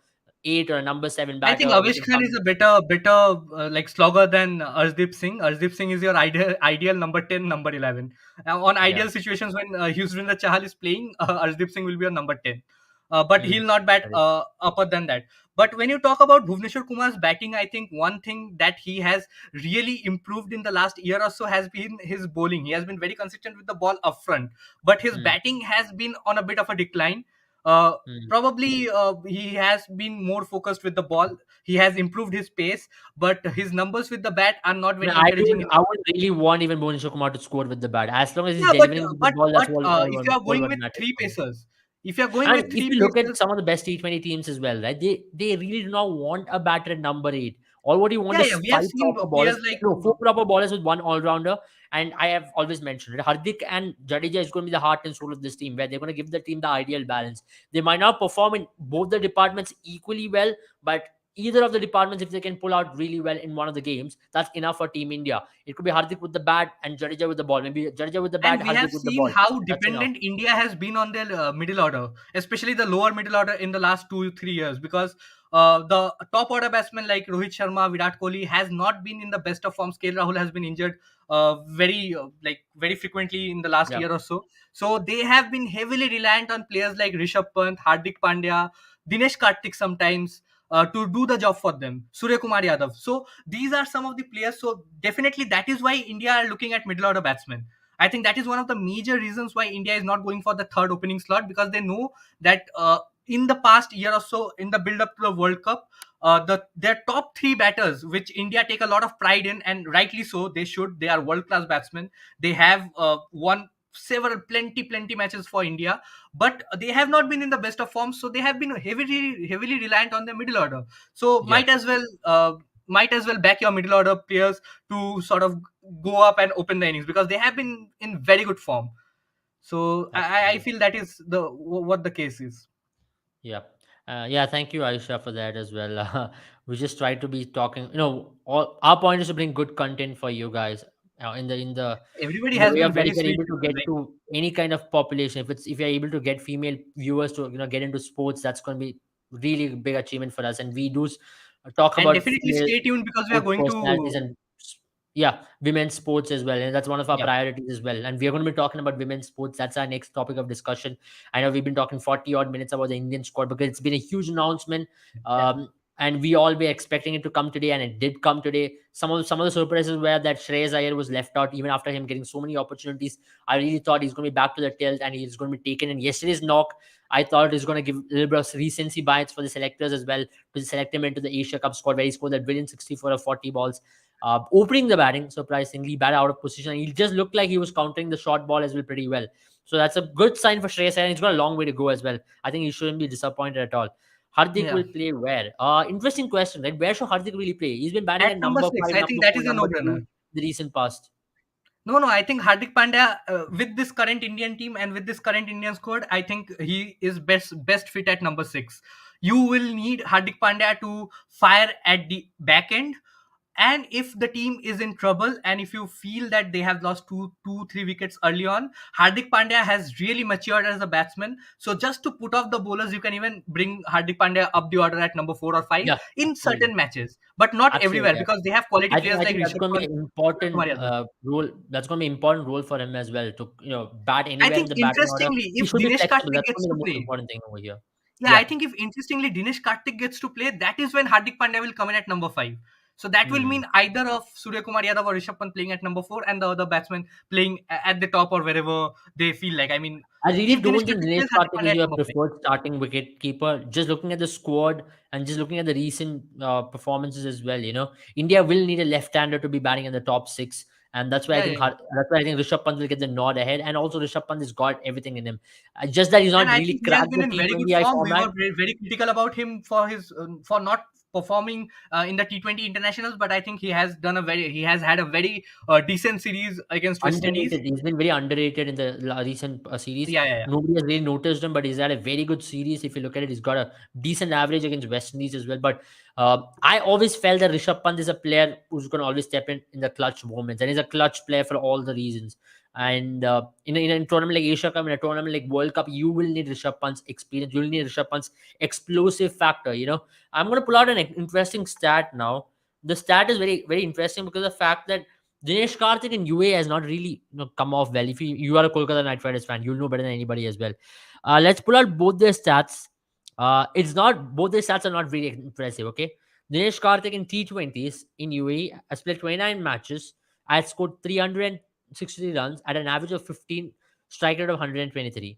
8 or a number 7 I think batter who Avesh can Khan come. is a better like slogger than Arshdeep Singh. Arshdeep Singh is your ideal number 10, number 11. On Yeah. ideal situations when Yuzvendra Chahal is playing, Arshdeep Singh will be your number 10. But Mm. he'll not bat Correct. upper than that. But when you talk about Bhuvneshwar Kumar's batting, I think one thing that he has really improved in the last year or so has been his bowling. He has been very consistent with the ball up front, but his Mm. batting has been on a bit of a decline. Uh, Mm. Probably he has been more focused with the ball. He has improved his pace, but his numbers with the bat are not I mean, very encouraging. I would really want even Bhuvaneshwar Kumar to score with the bat. As long as he's Yeah, but delivering with the ball, that's if you are all going what with matters three for me. pacers, if you are going And with if three you look at pacers, some of the best T20 teams as well, right? They really do not want a batter at number 8. All what you want yeah, yeah, is we have five seen proper players ballers. like No, four proper ballers with one all rounder. And I have always mentioned it. Hardik and Jadeja is going to be the heart and soul of this team, where they're going to give the team the ideal balance. They might not perform in both the departments equally well, but either of the departments, if they can pull out really well in one of the games, that's enough for Team India. It could be Hardik with the bat and Jadeja with the ball. Maybe Jadeja with the bat, and we have Hardik with the seen ball. how That's enough. dependent India has been on their middle order, especially the lower middle order in the last 2 3 years, because the top order batsmen like Rohit Sharma, Virat Kohli has not been in the best of forms. KL Rahul has been injured very frequently in the last Yeah. year or so. So they have been heavily reliant on players like Rishabh Pant, Hardik Pandya, Dinesh Karthik sometimes. To do the job for them, Surya Kumar Yadav. So these are some of the players. So definitely that is why India are looking at middle order batsmen. I think that is one of the major reasons why India is not going for the third opening slot, because they know that in the past year or so, in the build up to the World Cup, their top three batters, which India take a lot of pride in, and rightly so, they should. They are world class batsmen. They have won several plenty matches for India, but they have not been in the best of form. So they have been heavily reliant on the middle order. So Yeah. might as well back your middle order players to sort of go up and open the innings, because they have been in very good form. So I Absolutely. feel that is what the case is. Yeah. Yeah, thank you, Aisha, for that as well. We just try to be talking, all our point is to bring good content for you guys. in the Everybody in the has way been of that, very if you're sweet able to to them. get Like, to any kind of population, if you're able to get female viewers to get into sports, that's going to be really big achievement for us. And we do talk and about definitely female stay tuned because we are sports going personalities to, and yeah, women's sports as well, and that's one of our yeah, priorities as well. And we are going to be talking about women's sports. That's our next topic of discussion. I know we've been talking 40 odd minutes about the Indian squad because it's been a huge announcement. yeah, And we all were expecting it to come today, and it did come today. Some of the surprises were that Shreyas Iyer was left out even after him getting so many opportunities. I really thought he's going to be back to the tilt and he's going to be taken. In yesterday's knock, I thought he's going to give a little bit of recency bias for the selectors as well to select him into the Asia Cup squad, where he scored that brilliant 64 of 40 balls. Opening the batting, surprisingly, batted out of position. He just looked like he was countering the short ball as well pretty well. So that's a good sign for Shreyas, and he's got a long way to go as well. I think he shouldn't be disappointed at all. Hardik yeah. will play where? Interesting question, right? Where should Hardik really play? He's been batting At at number number six, five, I think number that four, is a number two no-brainer. in the recent past. No, no, I think Hardik Pandya, with this current Indian team and with this current Indian squad, I think he is best fit at number six. You will need Hardik Pandya to fire at the back end, and if the team is in trouble and if you feel that they have lost three wickets early on, Hardik Pandya has really matured as a batsman. So just to put off the bowlers, you can even bring Hardik Pandya up the order at number 4 or 5 Yeah, in absolutely. certain matches, but not everywhere Absolutely. because they have quality I think players I like think that's Rishabh going to be Pant, an important Kumar Yadav. role. That's going to be an important role for him as well to bat I anywhere in think the batting order. interestingly, He if should be Dinesh flexible. Karthik That's gets going to to be the most play, important thing over here. yeah, I Yeah. think if interestingly Dinesh Karthik gets to play, that is when Hardik Pandya will come in at number 5. So that will Hmm. mean either of Surya Kumar Yadav or Rishabh Pant playing at number 4 and the other batsman playing at the top or wherever they feel like. I mean, I really if Dinesh don't think Karthik Dinesh plays, Hardik Karthik Pandya is at your number 5. preferred starting wicket keeper. Just looking at the squad and just looking at the recent performances as well, India will need a left-hander to be batting in the top six, and that's why I Yeah, think yeah, yeah. that's why I think Rishabh Pant will get the nod ahead. And also Rishabh Pant has got everything in him. Just that he's And not I really think he has cracked been the in very good T20I form. We format. were very critical about him for his for not performing in the T20 internationals, but I think he has had a very decent series against West Indies. Underrated. He's been very underrated in the recent series. Yeah, yeah, yeah. Nobody has really noticed him, but he's had a very good series. If you look at it, he's got a decent average against West Indies as well. But I always felt that Rishabh Pant is a player who's going to always step in the clutch moments, and he's a clutch player for all the reasons. And in a tournament like Asia Cup, in a tournament like World Cup, you will need Rishabh Pant's experience. You will need Rishabh Pant's explosive factor. I'm going to pull out an interesting stat now. The stat is very very interesting because of the fact that Dinesh Karthik in UA has not really come off well. If you are a Kolkata Knight Riders fan, you'll know better than anybody as well. Let's pull out both their stats. It's not both their stats are not really impressive. Okay, Dinesh Karthik in T20s in UAE has played 29 matches. Has scored 363 runs at an average of 15, strike rate of 123.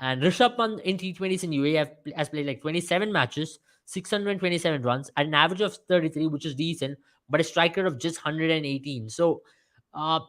And Rishabh Pant in T20s in UAE has played like 27 matches, 627 runs at an average of 33, which is decent, but a strike rate of just 118. So uh,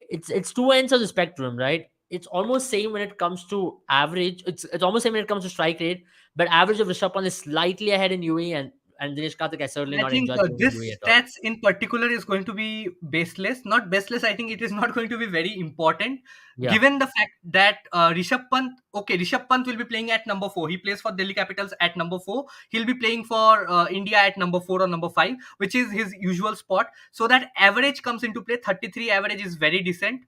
it's two ends of the spectrum, right? It's almost same when it comes to average. It's almost same when it comes to strike rate, but average of Rishabh Pant is slightly ahead in UAE, and Dinesh Karthik has certainly I not think enjoyed playing in UAE this at all. stats in particular is going to be baseless. Not baseless. I think it is not going to be very important, Yeah. given the fact that Rishabh Pant. Okay, Rishabh Pant will be playing at number 4. He plays for Delhi Capitals at number 4. He'll be playing for India at number 4 or number 5, which is his usual spot. So that average comes into play. 33 average is very decent.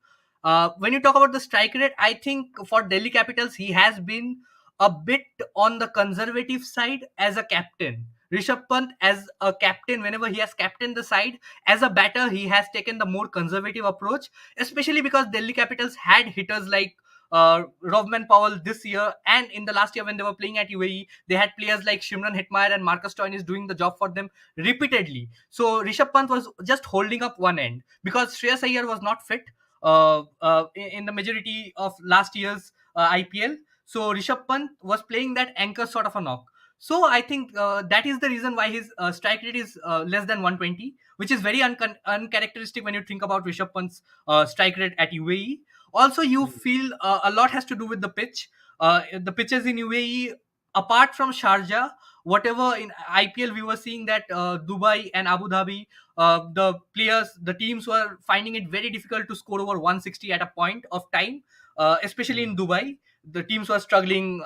When you talk about the strike rate, I think for Delhi Capitals he has been a bit on the conservative side as a captain. Rishabh Pant as a captain, whenever he has captained the side, as a batter, he has taken the more conservative approach, especially because Delhi Capitals had hitters like Rovman Powell this year, and in the last year when they were playing at UAE, they had players like Shimron Hetmeyer and Marcus Stoinis doing the job for them repeatedly. So Rishabh Pant was just holding up one end because Shreyas Iyer was not fit in the majority of last year's IPL. So Rishabh Pant was playing that anchor sort of a knock. So I think that is the reason why his strike rate is less than 120, which is very uncharacteristic when you think about Rishabh Pant's strike rate at UAE. Also, you feel a lot has to do with the pitch. The pitches in UAE, apart from Sharjah, whatever in IPL we were seeing that Dubai and Abu Dhabi, the teams were finding it very difficult to score over 160 at a point of time, especially in Mm. Dubai. The teams were struggling.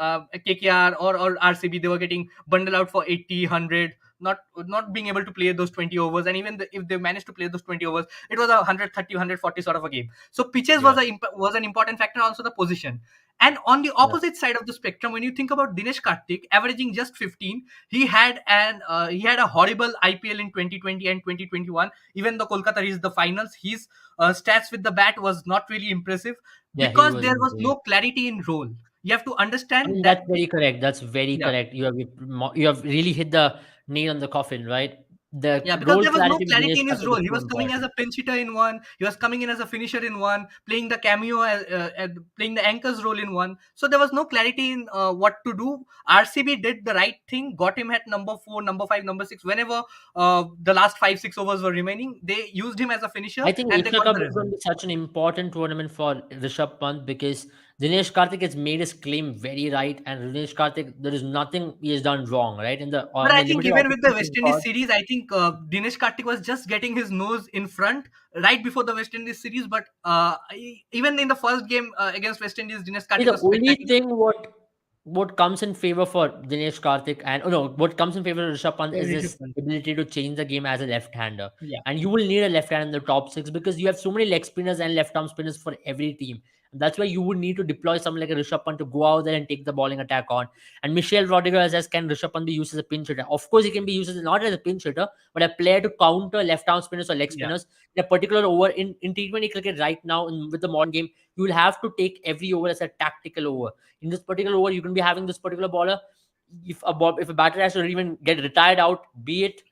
KKR or RCB, they were getting bundled out for 80, 100. not being able to play those 20 overs. And even if they managed to play those 20 overs, it was a 130, 140 sort of a game. So pitches Yeah, was an important factor, also the position. And on the yeah. opposite side of the spectrum, when you think about Dinesh Karthik averaging just 15, he had a horrible IPL in 2020 and 2021. Even the Kolkata reached the finals, his stats with the bat was not really impressive Yeah, he because there wasn't was great. no clarity in role. You have to I understand mean, that. that's very correct. That's very Yeah. correct. You have really hit the nail on the coffin, right? The Yeah, because role there was no clarity with clarity Dinesh in his Karthik is role. He so was coming as important. a pinch hitter in one. He was coming in as a finisher in one, playing the cameo, playing the anchor's role in one. So there was no clarity in what to do. RCB did the right thing, got him at number 4, number 5, number 6. Whenever the last 5, 6 overs were remaining, they used him as a finisher I think and they Asia got Cup the is going result. to be such an important tournament for Rishabh Pant because Dinesh Karthik has made his claim very right, and Dinesh Karthik, there is nothing he has done wrong, right? But In I the think limited even with the opportunities West he's Indies got, series, I think Dinesh Karthik was just getting his nose in front right before the West Indies series. But even in the first game against West Indies, Dinesh see, Karthik the was only spectacular. thing what comes in favor for Dinesh Karthik and oh no, what comes in favor of Rishabh Pant is Rishabh his Pant. ability to change the game as a left-hander. Yeah, And you will need a left hand in the top six because you have so many leg spinners and left arm spinners for every team. And that's why you would need to deploy someone like a Rishabh Pant to go out there and take the bowling attack on. And Michelle Rodriguez says, can Rishabh Pant be used as a pinch hitter? Of course, he can be used as not as a pinch hitter, but a player to counter left arm spinners or leg yeah, spinners in a particular over in T20 cricket right now with the modern game. You will have to take every over as a tactical over. In this particular over, you can be having this particular bowler. If a batter has to even get retired out, be it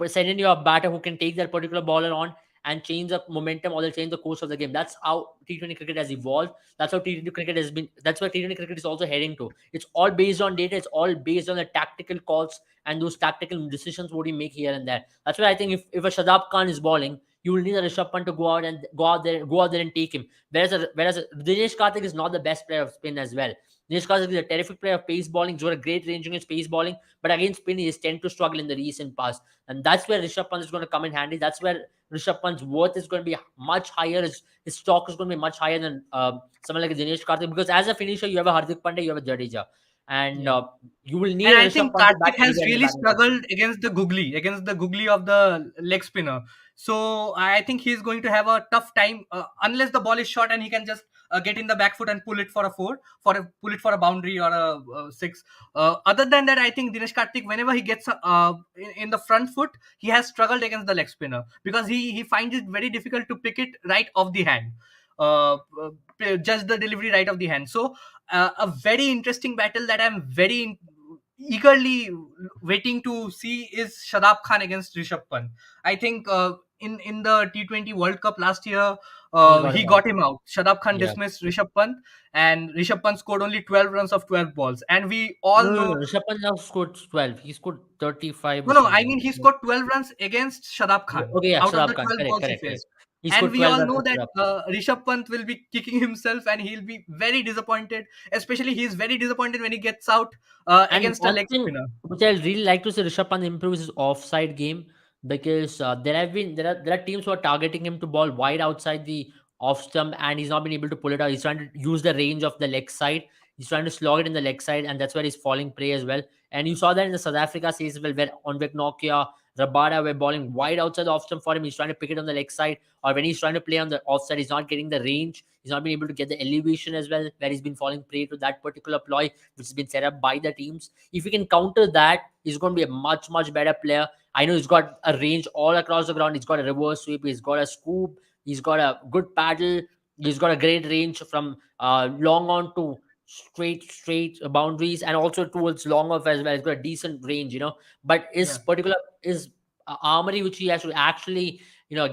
send in your batter who can take that particular bowler on and change the momentum or they'll change the course of the game. That's how T20 cricket has evolved. That's how T20 cricket has been. That's where T20 cricket is also heading to. It's all based on data. It's all based on the tactical calls and those tactical decisions what you make here and there. That's why I think if a Shadab Khan is bowling, you will need a Rishabh Pant to go out there and take him. Whereas Dinesh Karthik is not the best player of spin as well. Dinesh Karthik is a terrific player of pace bowling. He's got a great range against pace bowling, but against spin, he has tend to struggle in the recent past. And that's where Rishabh Pant is going to come in handy. That's where Rishabh Pant's worth is going to be much higher. His stock is going to be much higher than someone like Dinesh Karthik because as a finisher, you have a Hardik Pandya, you have a Jadeja, and yeah. you will need And a I Rishabh think Pant to bat Karthik has anywhere in the really batting section. struggled against the googly of the leg spinner. So I think he's going to have a tough time unless the ball is short and he can just get in the back foot and pull it for a four, pull it for a boundary or a six. Other than that, I think Dinesh Karthik, whenever he gets in the front foot, he has struggled against the leg spinner because he finds it very difficult to pick it right off the hand. Just the delivery right of the hand. So a very interesting battle that I'm very eagerly waiting to see is Shadab Khan against Rishabh Pant. I think in the T20 World Cup last year, He got he him out. got him out. Shadab Khan Yeah. dismissed Rishabh Pant, and Rishabh Pant scored only 12 runs of 12 balls. And we all No, no, no. know. Rishabh Pant now scored 12. He scored 35 or No, no, I something. mean he scored 12 runs against Shadab Khan Okay, yeah, out of the Shadab Khan. 12 Correct, balls he correct, correct. faced. He And scored we 12 all runs know for that Shadab. Rishabh Pant will be kicking himself and he'll be very disappointed. Especially he's very disappointed when he gets out And against a one leg thing spinner. which I really like to see Rishabh Pant improve is his offside game because there are teams who are targeting him to ball wide outside the off stump and he's not been able to pull it out. He's trying to use the range of the leg side. He's trying to slog it in the leg side, and that's where he's falling prey as well. And you saw that in the South Africa series as well, where Onvik Nokia, Rabada were balling wide outside the off stump for him. He's trying to pick it on the leg side, or when he's trying to play on the offside, he's not getting the range. He's not been able to get the elevation as well, where he's been falling prey to that particular ploy, which has been set up by the teams. If he can counter that, he's going to be a much, much better player. I know he's got a range all across the ground. He's got a reverse sweep. He's got a scoop. He's got a good paddle. He's got a great range from long on to straight boundaries and also towards long off as well. He's got a decent range, But his Yeah. particular his armory, which he has to actually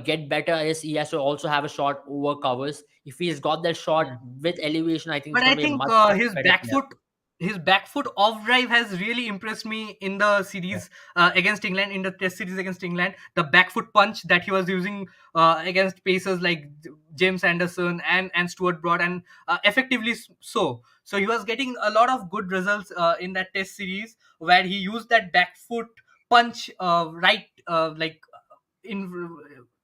get better, is he has to also have a shot over covers. If he's got that shot with elevation, I think he's But going I to be a think much much better player. his back foot off drive has really impressed me in the Yeah. series against England, in the Test series against England. The back foot punch that he was using against pacers like James Anderson and Stuart Broad, and effectively so. So he was getting a lot of good results in that Test series where he used that back foot punch right like in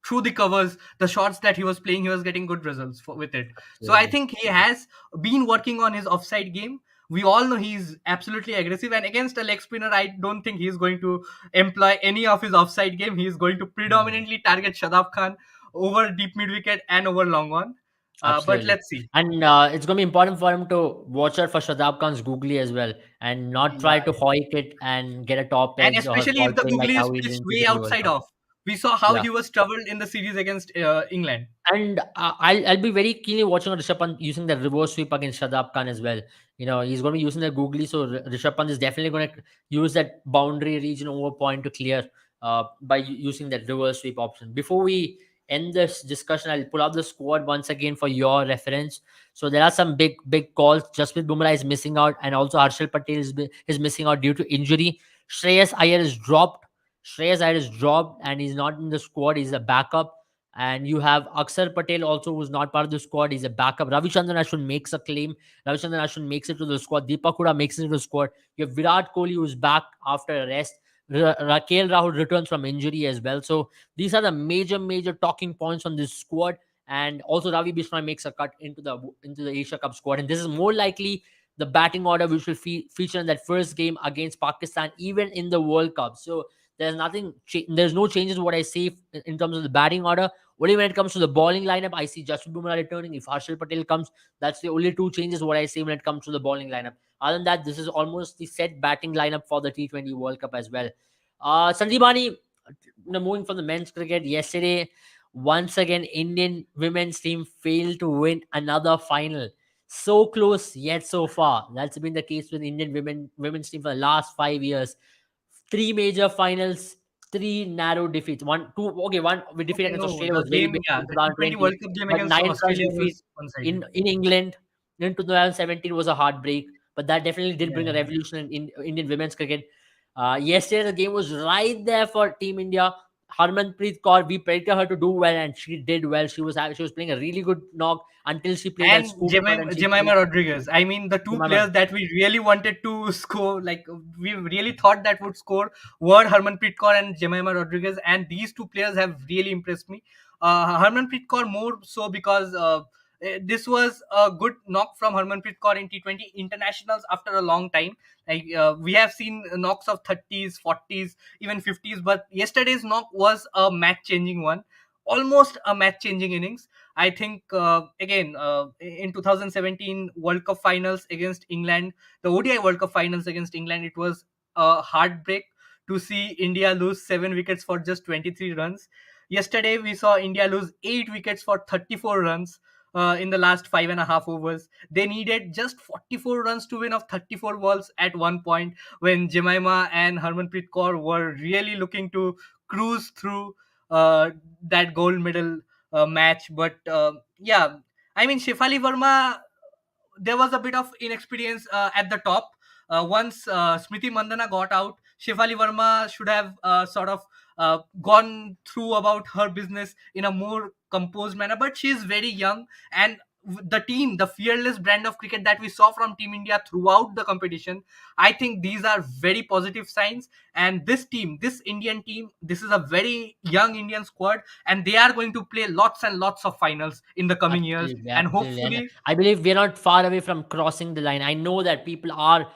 through the covers, the shots that he was playing, he was getting good results with it. So I Absolutely. think he has been working on his offside game. We all know he's absolutely aggressive, and against a leg spinner, I don't think he's going to employ any of his offside game. He's going to Hmm. predominantly target Shadab Khan over deep mid wicket and over long on. But Absolutely. let's see. And it's going to be important for him to watch out for Shadab Khan's googly as well and not Yeah, try to yeah. hoik it and get a top And edge or especially ball if the play like googly is how he did pitched in way T20 World outside Cup. off. We saw how Yeah. he was troubled in the series against England. And I'll be very keenly watching Rishabh Pant using the reverse sweep against Shadab Khan as well. He's going to be using the googly, so Rishabh Pant is definitely going to use that boundary region over point to clear by using that reverse sweep option. Before we end this discussion, I'll pull up the squad once again for your reference. So there are some big calls. Jasprit Bumrah is missing out, and also Harshal Patel is missing out due to injury. Shreyas Iyer is dropped. Shreyas Iyer is dropped, and he's not in the squad. He's a backup. And you have Aksar Patel also, who's not part of the squad. He's a backup. Ravichandran Ashwin makes a claim. Ravichandran Ashwin makes it to the squad. Deepak Huda makes it to the squad. You have Virat Kohli, who's back after a rest. Raquel Rahul returns from injury as well. So these are the major talking points on this squad. And also Ravi Bishnoi makes a cut into the Asia Cup squad. And this is more likely the batting order which will feature in that first game against Pakistan, even in the World Cup. So there's no changes what I see in terms of the batting order. Only when it comes to the bowling lineup, I see Jasprit Bumrah returning. If Harshal Patel comes, that's the only two changes what I see when it comes to the bowling lineup. Other than that, this is almost the set batting lineup for the T20 World Cup as well. Sandeepani, moving from the men's cricket, yesterday, once again, Indian women's team failed to win another final. So close, yet so far. That's been the case with Indian women's team for the last 5 years. Three major finals, three narrow defeats. One we defeat Okay, against no, Australia the was very game, big yeah, in the T20 2020, World Cup game but against nine runs Australia defeat was one-sided. in England in 2017 was a heartbreak. But that definitely did Yeah, bring a yeah. revolution in Indian women's cricket. Yesterday the game was right there for Team India. Harmanpreet Kaur, we predicted her to do well, and she did well. She was playing a really good knock until she played that And scoop shot, and Jemima Rodriguez. I mean, the two Jemima. players that we really wanted to score, like we really thought that would score, were Hermanpreet Kaur and Jemima Rodriguez, and these two players have really impressed me. Hermanpreet Kaur more so because this was a good knock from Hermanpreet Kaur in T20 internationals after a long time. Like we have seen knocks of 30s, 40s, even 50s, but yesterday's knock was a match-changing one, almost a match-changing innings. I think again in 2017 World Cup finals against England, the ODI World Cup finals against England, it was a heartbreak to see India lose 7 wickets for just 23 runs. Yesterday we saw India lose 8 wickets for 34 runs. In the last 5.5 overs, they needed just 44 runs to win off 34 balls at one point when Jemima and Harmanpreet Kaur were really looking to cruise through that gold medal match. But yeah, I mean, Shefali Verma, there was a bit of inexperience at the top. Once Smriti Mandana got out, Shefali Verma should have sort of gone through about her business in a more composed manner. But she is very young, and the team, the fearless brand of cricket that we saw from Team India throughout the competition, I think these are very positive signs. And this team, this Indian team, this is a very young Indian squad, and they are going to play lots and lots of finals in the coming years. Absolutely, And absolutely. And hopefully, I believe we're not far away from crossing the line. I know that people are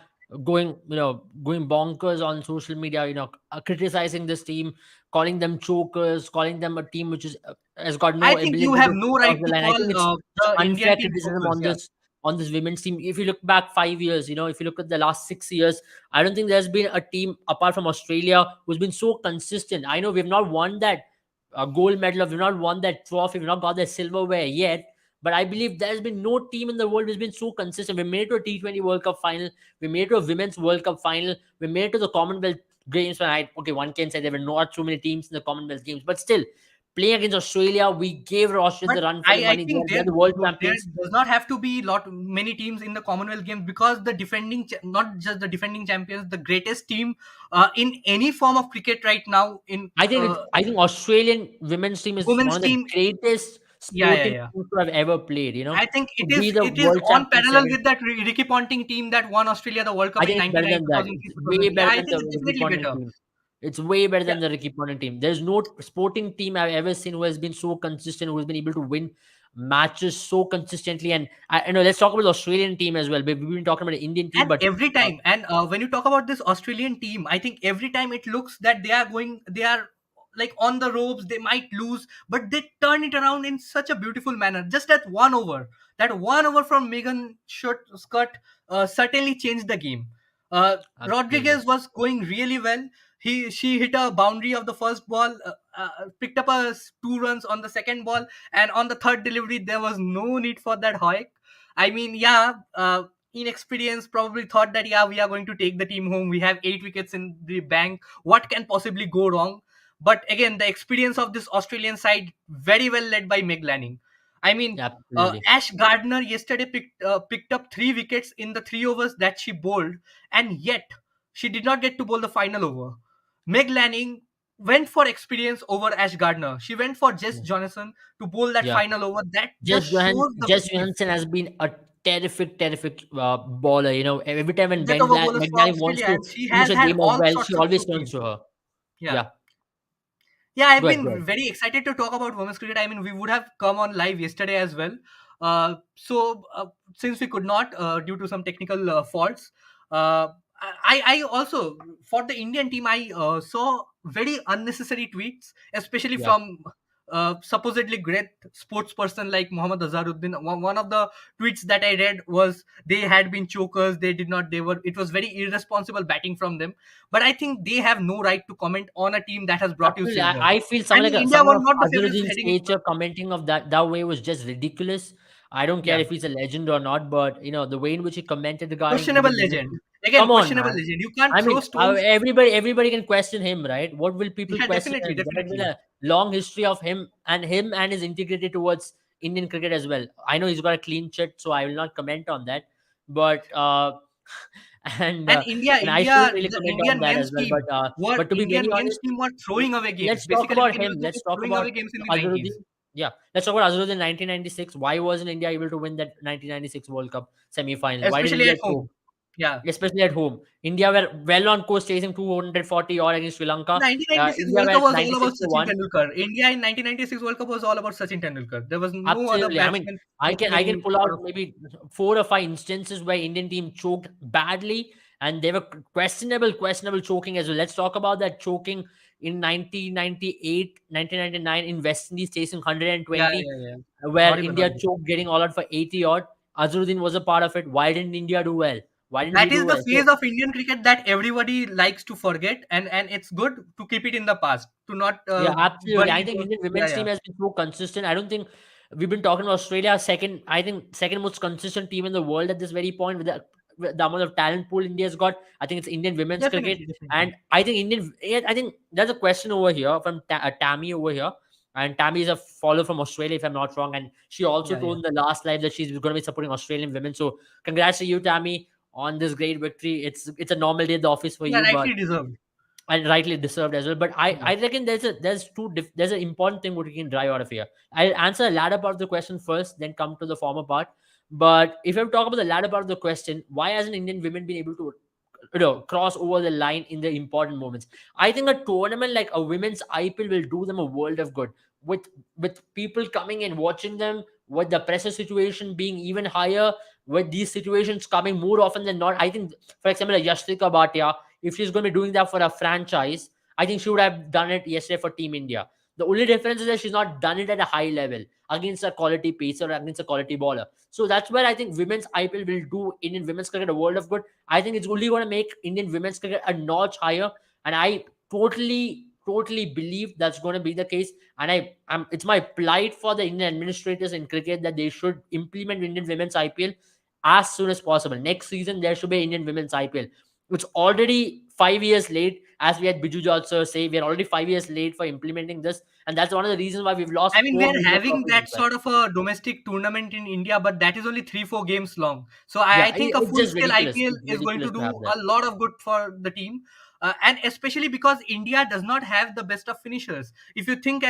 going bonkers on social media, criticizing this team, calling them chokers, calling them a team which has got I no think you ability have to no cross right the to line. I call think it's the unfair Indian team criticism chokers. on Yeah. this women's team. If you look back 5 years, if you look at the last 6 years, I don't think there's been a team apart from Australia who's been so consistent. I know we've not won that gold medal, we've not won that trophy, we've not got that silverware yet. But I believe there's been no team in the world who's been so consistent. We made it to a T20 World Cup final. We made it to a Women's World Cup final. We made it to the Commonwealth Games. Okay, one can say there were not so many teams in the Commonwealth Games, but still, playing against Australia, we gave Australia But the run for the I money. think They're the world there champions. does not have to be many teams in the Commonwealth Games, because the not just the defending champions, the greatest team in any form of cricket right now in I think Australian women's team is one women's of the team. greatest Yeah, yeah, sporting yeah. teams to have ever played. I think To be the it is world on champion parallel seven. with that Ricky Ponting team that won Australia the World I Cup in think it's better 99, than that. 2003, It's way 2003. Yeah, better I than think the it's Ricky definitely Ponting better. team. It's way better Yeah. than the Ricky Ponting team. There's no sporting team I've ever seen who has been so consistent, who has been able to win. matches so consistently. And I know, let's talk about the Australian team as well. We've been talking about the Indian team, And but every time, and when you talk about this Australian team, I think every time it looks that they are like on the ropes, they might lose, but they turn it around in such a beautiful manner. Just that one over from Megan Scott certainly changed the game. absolutely, Rodriguez was going really well. She hit a boundary of the first ball, picked up 2 runs on the second ball, and on the third delivery there was no need for that hike. I mean, yeah, inexperience probably thought that, yeah, we are going to take the team home, we have 8 wickets in the bank, what can possibly go wrong? But again, the experience of this Australian side, very well led by Meg Lanning. I mean, absolutely. Ash Gardner yesterday picked up 3 wickets in the 3 overs that she bowled, and yet she did not get to bowl the final over. Meg Lanning went for experience over Ash Gardner. She went for Jess Yeah. Johnson to bowl that Yeah. final over. That just shows the Jess basics. Johansson has been a terrific bowler. You know, every time when Jet over bowlers for McNally wants Australia, to and she finish has a had game off all well, she sorts of always turns trophies. to her. Yeah. Yeah, Yeah, I've go ahead, go been ahead. very excited to talk about women's cricket. I mean, we would have come on live yesterday as well. Since we could not, due to some technical faults, I also, for the Indian team, I saw very unnecessary tweets, especially Yeah. from supposedly great sports person like Muhammad Azharuddin. One of the tweets that I read was they had been chokers. They did not. They were. It was very irresponsible batting from them. But I think they have no right to comment on a team that has brought you Absolutely. silver. I feel I mean, India someone were of not the favorites Azharuddin's heading into the. nature commenting of that way was just ridiculous. I don't care Yeah, if he's a legend or not, but the way in which he commented regarding questionable Indian women legend. team, Again, come on, questionable man. legend. You can't I throw mean, stones. everybody can question him, right? What will people Yeah, question definitely, him? There has been definitely. a long history of him and his integrity towards Indian cricket as well. I know he's got a clean sheet, so I will not comment on that. But and And uh, India, and I shouldn't India, really the comment on Indian that as men's well. team But to be very honest, were throwing away games. let's talk Basically, we about can him. use the Let's word talk throwing about away games in the Azharuddin. 90s. Yeah, let's talk about Azharuddin in 1996. Why wasn't India able to win that 1996 World Cup semi-final? Why did Especially India at home. choke? Yeah. Especially at home. India were well on course chasing 240 odd against Sri Lanka. 1996 India World Cup were was all about 96 to Sachin 1. Tendulkar. India in 1996 World Cup was all about Sachin Tendulkar. There was no other Absolutely. I mean, batsman I can performing pull sort out of. maybe 4 or 5 instances where Indian team choked badly, and they were questionable choking as well. Let's talk about that choking in 1998, 1999 in West Indies chasing Yeah, 120, yeah, yeah. where Horrible, India horrible. choked getting all out for 80 odd. Azharuddin was a part of it. Why didn't India do well? Why didn't we That do is the well? So phase of Indian cricket that everybody likes to forget, and it's good to keep it in the past, to not yeah, absolutely. I bury think those. Indian Yeah, women's yeah. team has been so consistent. I don't think we've been talking about Australia second. I think second most consistent team in the world at this very point with the amount of talent pool India's got. I think it's Indian women's cricket, Definitely, definitely. and I think yeah, I think there's a question over here from Tammy over here, and Tammy is a follower from Australia if I'm not wrong, and she also Yeah, yeah. told in the last live that she's going to be supporting Australian women. So congrats to you, Tammy, on this great victory. It's a normal day at the office for Yeah, you, but rightly deserved. and rightly deserved as well. But I Yeah. I reckon there's an important thing what we can drive out of here. I'll answer the latter part of the question first, then come to the former part. But if I talk about the latter part of the question, why hasn't Indian women been able to cross over the line in the important moments? I think a tournament like a women's IPL will do them a world of good with people coming and watching them, with the pressure situation being even higher, with these situations coming more often than not. I think, for example, like Yashtrika Bhatia, if she's going to be doing that for a franchise, I think she would have done it yesterday for Team India. The only difference is that she's not done it at a high level against a quality pacer or against a quality bowler. So that's where I think women's IPL will do Indian women's cricket a world of good. I think it's only going to make Indian women's cricket a notch higher, and I totally believe that's going to be the case. And it's my plight for the Indian administrators in cricket that they should implement Indian women's IPL as soon as possible. Next season there should be Indian women's IPL. It's already 5 years late, as we had Biju George sir say. We are already 5 years late for implementing this, and that's one of the reasons why we've lost I mean, we four are major having trophies as that well. sort of a domestic tournament in India, but that is only 3-4 games long. So Yeah, I think a it's full just scale ridiculous. IPL It's is going to ridiculous to do have that. a lot of good for the team, and especially because India does not have the best of finishers. If you think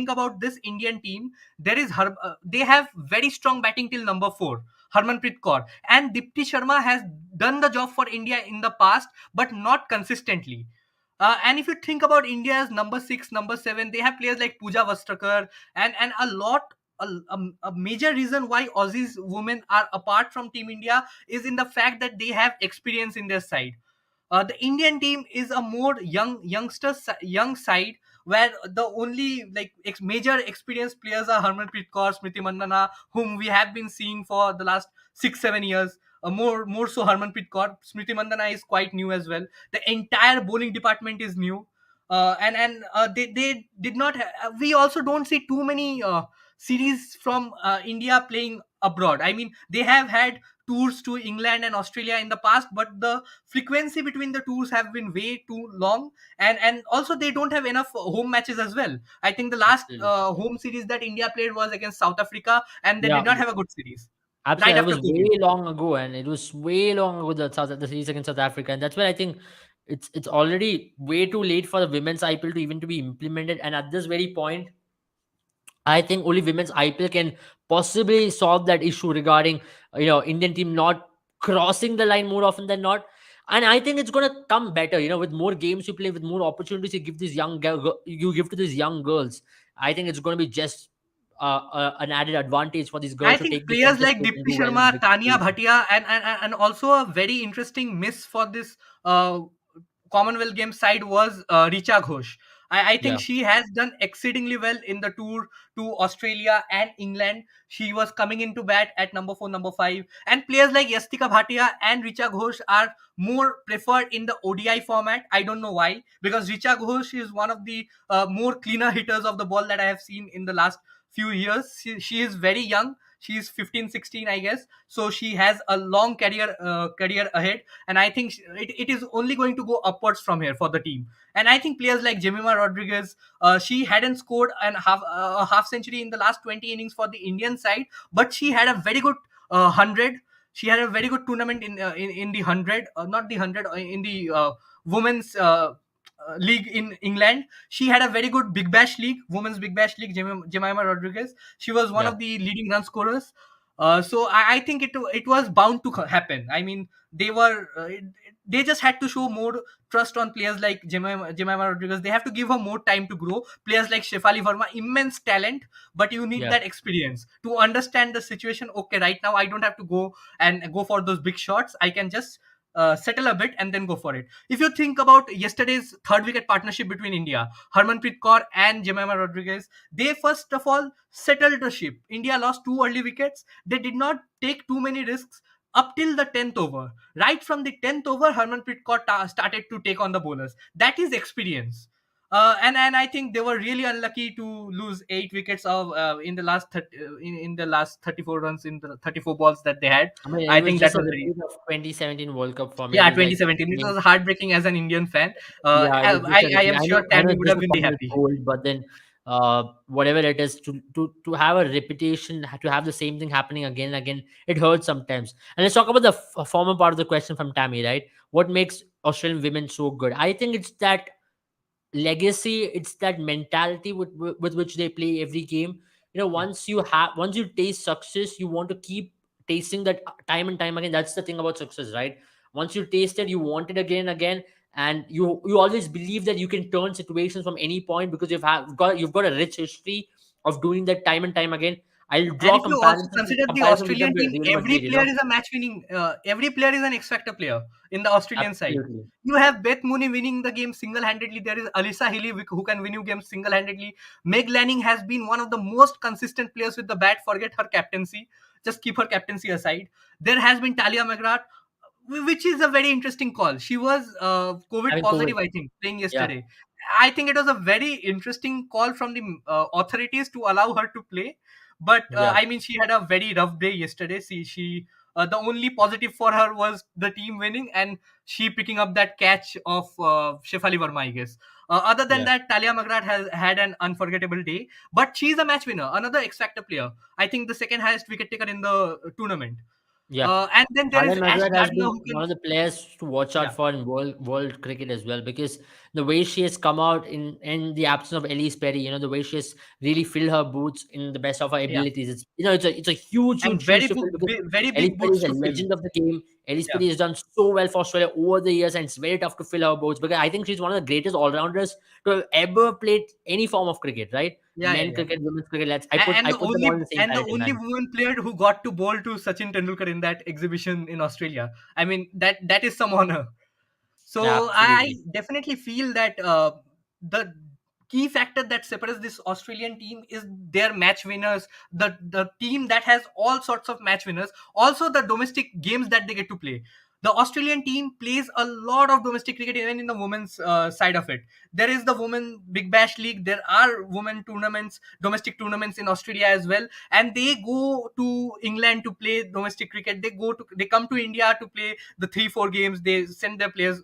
about this Indian team, they have very strong batting till number 4, Hermann Pitkar, and Dipti Sharma has done the job for India in the past, but not consistently. And if you think about India's number 6, number 7, they have players like Pooja Vastrakar and a lot. a major reason why Aussies women are apart from Team India is in the fact that they have experience in their side. The Indian team is a more young side, where the only like major experienced players are Hermann Pitkar, Smriti Mandana, whom we have been seeing for the last 6 7 years. More so Hermann Pitkar. Smriti Mandana is quite new as well. The entire bowling department is new, and they did not. We also don't see too many series from India playing abroad. I mean, they have had tours to England and Australia in the past, but the frequency between the tours have been way too long, and also they don't have enough home matches as well. I think the last Absolutely. home series that India played was against South Africa, and they Yeah, did not have a good series right absolutely. That after was way COVID. long ago, and it was way long ago the series against South Africa, and that's why I think it's already way too late for the women's IPL to even to be implemented. And at this very point, I think only women's IPL can possibly solve that issue regarding Indian team not crossing the line more often than not. And I think it's gonna come better, with more games you play, with more opportunities you give these you give to these young girls. I think it's gonna be just an added advantage for these I girls to think take the players center like stage and Dipti do well in Sharma, big Tania stages. Bhatia, and also a very interesting miss for this Commonwealth Games side was Richa Ghosh. I think Yeah, she has done exceedingly well in the tour to Australia and England. She was coming into bat at number 4, number 5. And players like Yastika Bhatia and Richa Ghosh are more preferred in the ODI format. I don't know why. Because Richa Ghosh is one of the more cleaner hitters of the ball that I have seen in the last few years. She is very young. She is 15, 16, I guess. So she has a long career ahead, and I think it is only going to go upwards from here for the team. And I think players like Jemima Rodriguez, she hadn't scored a half century in the last 20 innings for the Indian side, but she had a very good 100. She had a very good tournament in the 100, not the 100, in the women's league in England. She had a very good Big Bash league, women's Big Bash league. Jemima Rodriguez, she was one yeah, of the leading run scorers. So I think it was bound to happen. I mean, they just had to show more trust on players like Jemima Rodriguez. They have to give her more time to grow. Players like Shefali Verma, immense talent, but you need yeah. that experience to understand the situation. Okay, right now I don't have to go for those big shots. I can just settle a bit and then go for it. If you think about yesterday's third wicket partnership between India, Harmanpreet Kaur and Jemima Rodriguez, they first of all settled the ship. India lost two early wickets. They did not take too many risks up till the 10th over. Right from the 10th over, Harmanpreet Kaur started to take on the bowlers. That is experience. And I think they were really unlucky to lose 8 wickets in the last in the last 34 runs in the 34 balls that they had. I mean, it I was think that just a was the reason. repeat of 2017 World Cup for me. It Yeah, was like 2017. It same. was heartbreaking as an Indian fan. Yeah, it was just a I repeat. am I know, sure I know, Tammy it's would just have a been the Commonwealth happy. gold, but then, whatever it is, to have a reputation, to have the same thing happening again and again, it hurts sometimes. And let's talk about the former part of the question from Tammy, right? What makes Australian women so good? I think it's that legacy, it's that mentality with which they play every game. Yeah. Once you taste success, you want to keep tasting that time and time again. That's the thing about success, right? Once you taste it, you want it again and again, and you always believe that you can turn situations from any point because you've got a rich history of doing that time and time again. I'll And draw if you also consider the comparison with them Australian with team, Real every Madrid, player is a match winning. Every player is an X Factor player in the Australian side. absolutely. You have Beth Mooney winning the game single handedly. There is Alyssa Healy who can win you games single handedly. Meg Lanning has been one of the most consistent players with the bat. Forget her captaincy. Just keep her captaincy aside. There has been Talia McGrath, which is a very interesting call. She was COVID Having COVID. positive, I think, playing Yeah, yesterday. I think it was a very interesting call from the authorities to allow her to play. But yeah, I mean, she had a very rough day yesterday. She the only positive for her was the team winning and she picking up that catch of Shefali Verma, I guess. Other than yeah, that, Talia McGrath has had an unforgettable day. But she's a match winner, another X Factor player. I think the second highest wicket taker in the tournament. yeah. And then there Alan is Ash Margaret has Gardner been who one can, of the players to watch out yeah, for in world cricket as well, because the way she has come out in the absence of Elise Perry, the way she has really filled her boots in the best of her yeah, abilities. It's a huge, and huge shoes to fill because very Elise big Perry boots is a to fill. legend of the game. Elise Yeah, Perry has done so well for Australia over the years, and it's very tough to fill her boots because I think she's one of the greatest all rounders to have ever played any form of cricket, right? Yeah, yeah, men yeah. cricket, women's cricket. Let's I And the put them all only in the same and the parity, only man. woman player who got to bowl to Sachin Tendulkar in that exhibition in Australia. I mean, that is some honor. Yeah, So I absolutely. definitely feel that the key factor that separates this Australian team is their match winners, the team that has all sorts of match winners, also the domestic games that they get to play. The Australian team plays a lot of domestic cricket even in the women's side of it. There is the women Big Bash League. There are women tournaments, domestic tournaments in Australia as well, and they go to England to play domestic cricket. They come to India to play the 3-4 games. They send their players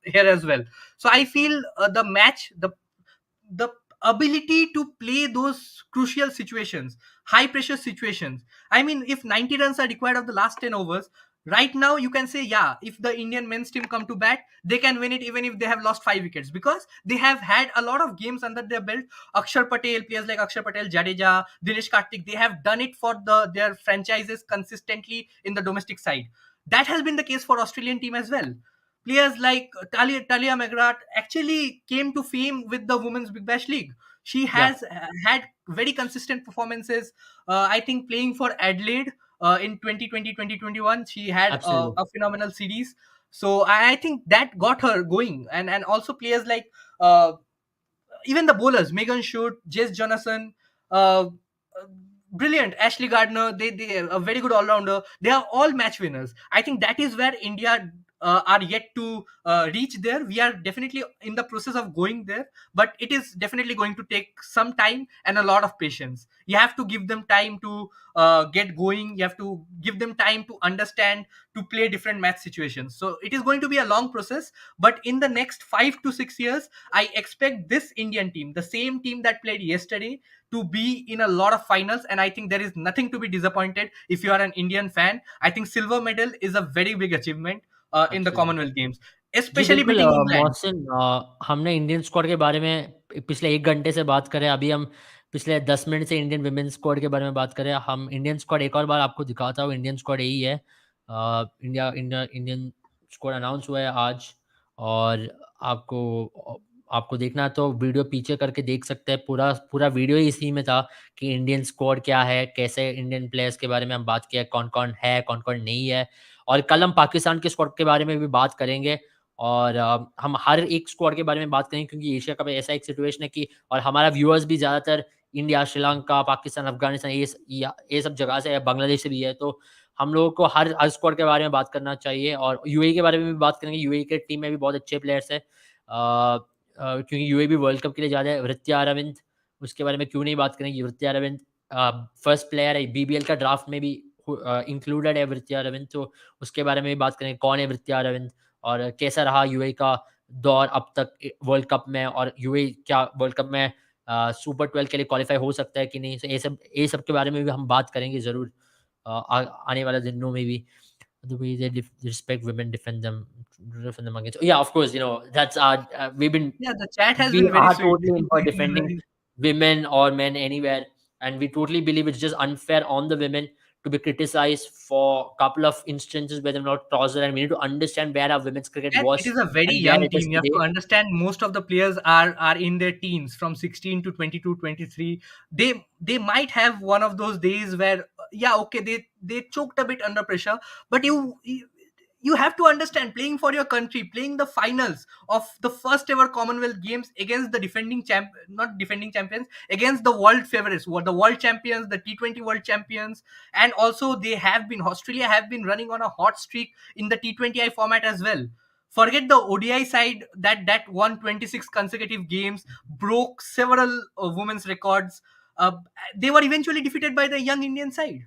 here as well. So I feel the ability to play those crucial situations, high pressure situations. I mean, if 90 runs are required of the last 10 overs, right now you can say, yeah, if the Indian men's team come to bat, they can win it even if they have lost 5 wickets, because they have had a lot of games under their belt. Players like Akshar Patel, Jadeja, Dinesh Karthik, they have done it for their franchises consistently in the domestic side. That has been the case for Australian team as well. Players like Talia McGrath actually came to fame with the Women's Big Bash League. She Yeah, has had very consistent performances. I think playing for Adelaide in 2020 2021, she had absolutely. a phenomenal series. So I think that got her going. And also players like uh, even the bowlers, Megan Shute, Jess Jonathan, uh, brilliant. Ashley Gardner, they are a very good all rounder. They are all match winners. I think that is where India are yet to reach there. We are definitely in the process of going there, but it is definitely going to take some time and a lot of patience. You have to give them time to get going. You have to give them time to understand, to play different match situations. So it is going to be a long process, but in the next 5 to 6 years, I expect this Indian team, the same team that played yesterday, to be in a lot of finals. And I think there is nothing to be disappointed if you are an Indian fan. I think silver medal is a very big achievement in the Absolutely. Commonwealth Games, ji especially बिल्कुल beating England. Mohsin, हमने Indian squad के बारे में पिछले 1 घंटे से बात करें। अभी हम पिछले 10 मिनट से इंडियन विमेंस स्क्वाड के बारे में बात करें। हम इंडियन स्क्वाड एक और बार आपको दिखाता हूँ। इंडियन स्क्वाड यही है। इंडियन स्क्वाड अनाउंस हुआ है आज। और आपको आपको देखना है तो वीडियो पीछे करके देख सकते हैं। पूरा पूरा वीडियो ही इसी में था कि इंडियन स्क्वाड क्या है, कैसे इंडियन प्लेयर्स के बारे में हम बात किया, कौन कौन है, कौन कौन नहीं है। और कल हम पाकिस्तान के स्क्वाड के बारे में भी बात करेंगे। और हम हर एक स्क्वाड के बारे में बात करेंगे, क्योंकि एशिया कप ऐसा एक सिचुएशन है कि और हमारा व्यूअर्स भी ज़्यादातर इंडिया, श्रीलंका, पाकिस्तान, अफगानिस्तान ये सब जगह से है, बांग्लादेश से भी है। तो हम लोगों को हर हर स्क्वाड के बारे में बात करना चाहिए। और यूएई के बारे में भी बात करेंगे। यूएई के टीम में भी बहुत अच्छे प्लेयर्स हैं। क्योंकि यूएई भी वर्ल्ड कप के लिए जा रहा है। वृत्या अरविंद, उसके बारे में क्यों नहीं बात करेंगे। वृत्या अरविंद फर्स्ट प्लेयर है बीबीएल का, ड्राफ्ट में भी इंक्लूडेड है वृत्या अरविंद। तो उसके बारे में भी बात करेंगे, कौन है वृत्या अरविंद और कैसा रहा यूएई का दौर अब तक वर्ल्ड कप में। और यूएई क्या वर्ल्ड कप में सुपर 12 के लिए क्वालिफाई हो सकता है कि नहीं। तो ये सब के बारे में भी हम बात करेंगे ज़रूर आने वाले दिनों में भी। The way they respect women, defend them against. Yeah, of course, that's our. Yeah, the chat has We been very are sweet. totally in for defending women or men anywhere, and we totally believe it's just unfair on the women to be criticized for a couple of instances where they're not trouser, and we need to understand where our women's cricket And it was is a very and where young it is team. You have to today. understand most of the players are in their teens, from 16 to 22, 23. They might have one of those days where yeah, okay, they choked a bit under pressure, but you have to understand, playing for your country, playing the finals of the first ever Commonwealth Games against the defending not defending champions, against the world favorites, the world champions, the T20 world champions. And also they have been Australia have been running on a hot streak in the T20I format as well. Forget the ODI side that won 26 consecutive games, broke several women's records. Uh, they were eventually defeated by the young Indian side.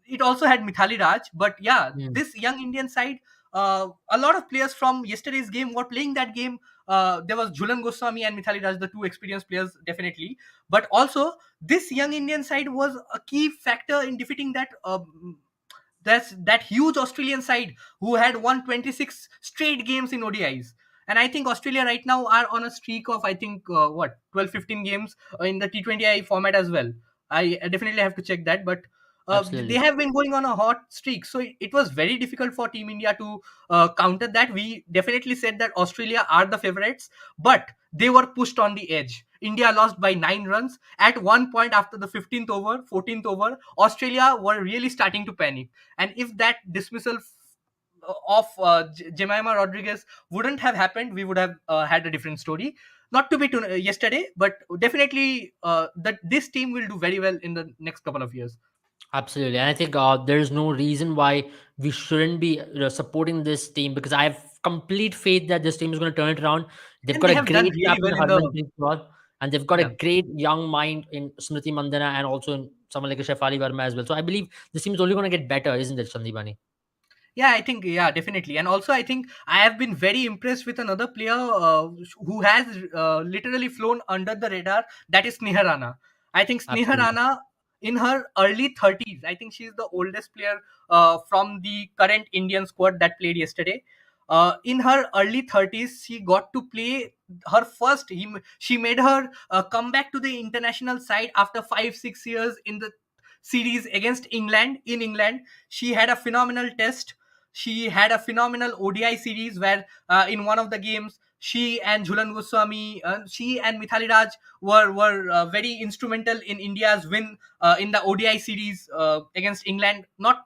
It also had Mithali Raj, but yeah, Hmm. this young Indian side, a lot of players from yesterday's game were playing that game. There was Jhulan Goswami and Mithali Raj, the two experienced players, definitely. But also, this young Indian side was a key factor in defeating that huge Australian side who had won 26 straight games in ODIs. And I think Australia right now are on a streak of, I think, 12, 15 games in the T20I format as well. I definitely have to check that. But They Absolutely. have been going on a hot streak, so it was very difficult for Team India to counter that. We definitely said that Australia are the favorites, but they were pushed on the edge. India lost by 9 runs at one point after the 15th over, 14th over. Australia were really starting to panic, and if that dismissal of Jemima Rodriguez wouldn't have happened, we would have had a different story. Not to be yesterday, but definitely that this team will do very well in the next couple of years. Absolutely, and I think there's no reason why we shouldn't be supporting this team, because I have complete faith that this team is going to turn it around. They've And got they a have done great really captain, well in Hermann, the and they've got a yeah. great young mind in Smriti Mandana, and also in someone like a Shefali Verma as well. So I believe this team is only going to get better, isn't it, Sandipani? Yeah, I think, yeah, definitely. And also I think I have been very impressed with another player who has literally flown under the radar. That is Sneha Rana. I think Sneha Absolutely. Rana in her early 30s. I think she is the oldest player from the current Indian squad that played yesterday. In her early 30s, she got to play her first. She made her comeback to the international side after 5 6 years in the series against England in England. She had a phenomenal test. She had a phenomenal ODI series where in one of the games she and Jhulan Goswami, she and Mithali Raj were very instrumental in India's win in the ODI series against England. Not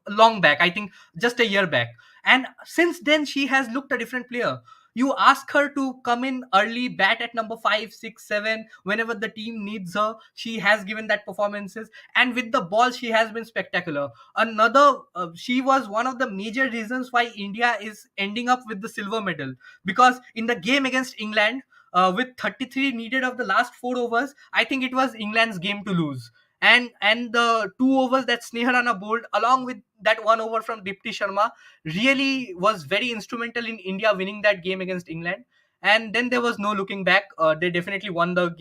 long back, I think just a year back. And since then, she has looked a different player. You ask her to come in early, bat at number 5 6 7 whenever the team needs her. She has given that performances, and with the ball, she has been spectacular. Another, she was one of the major reasons why India is ending up with the silver medal, because in the game against England, with 33 needed of the last 4 overs, I think it was England's game to lose. And the 2 overs that Sneha Rana bowled, along with that 1 over from Dipti Sharma, really was very instrumental in India winning that game against England. And then there was no looking back. They definitely won that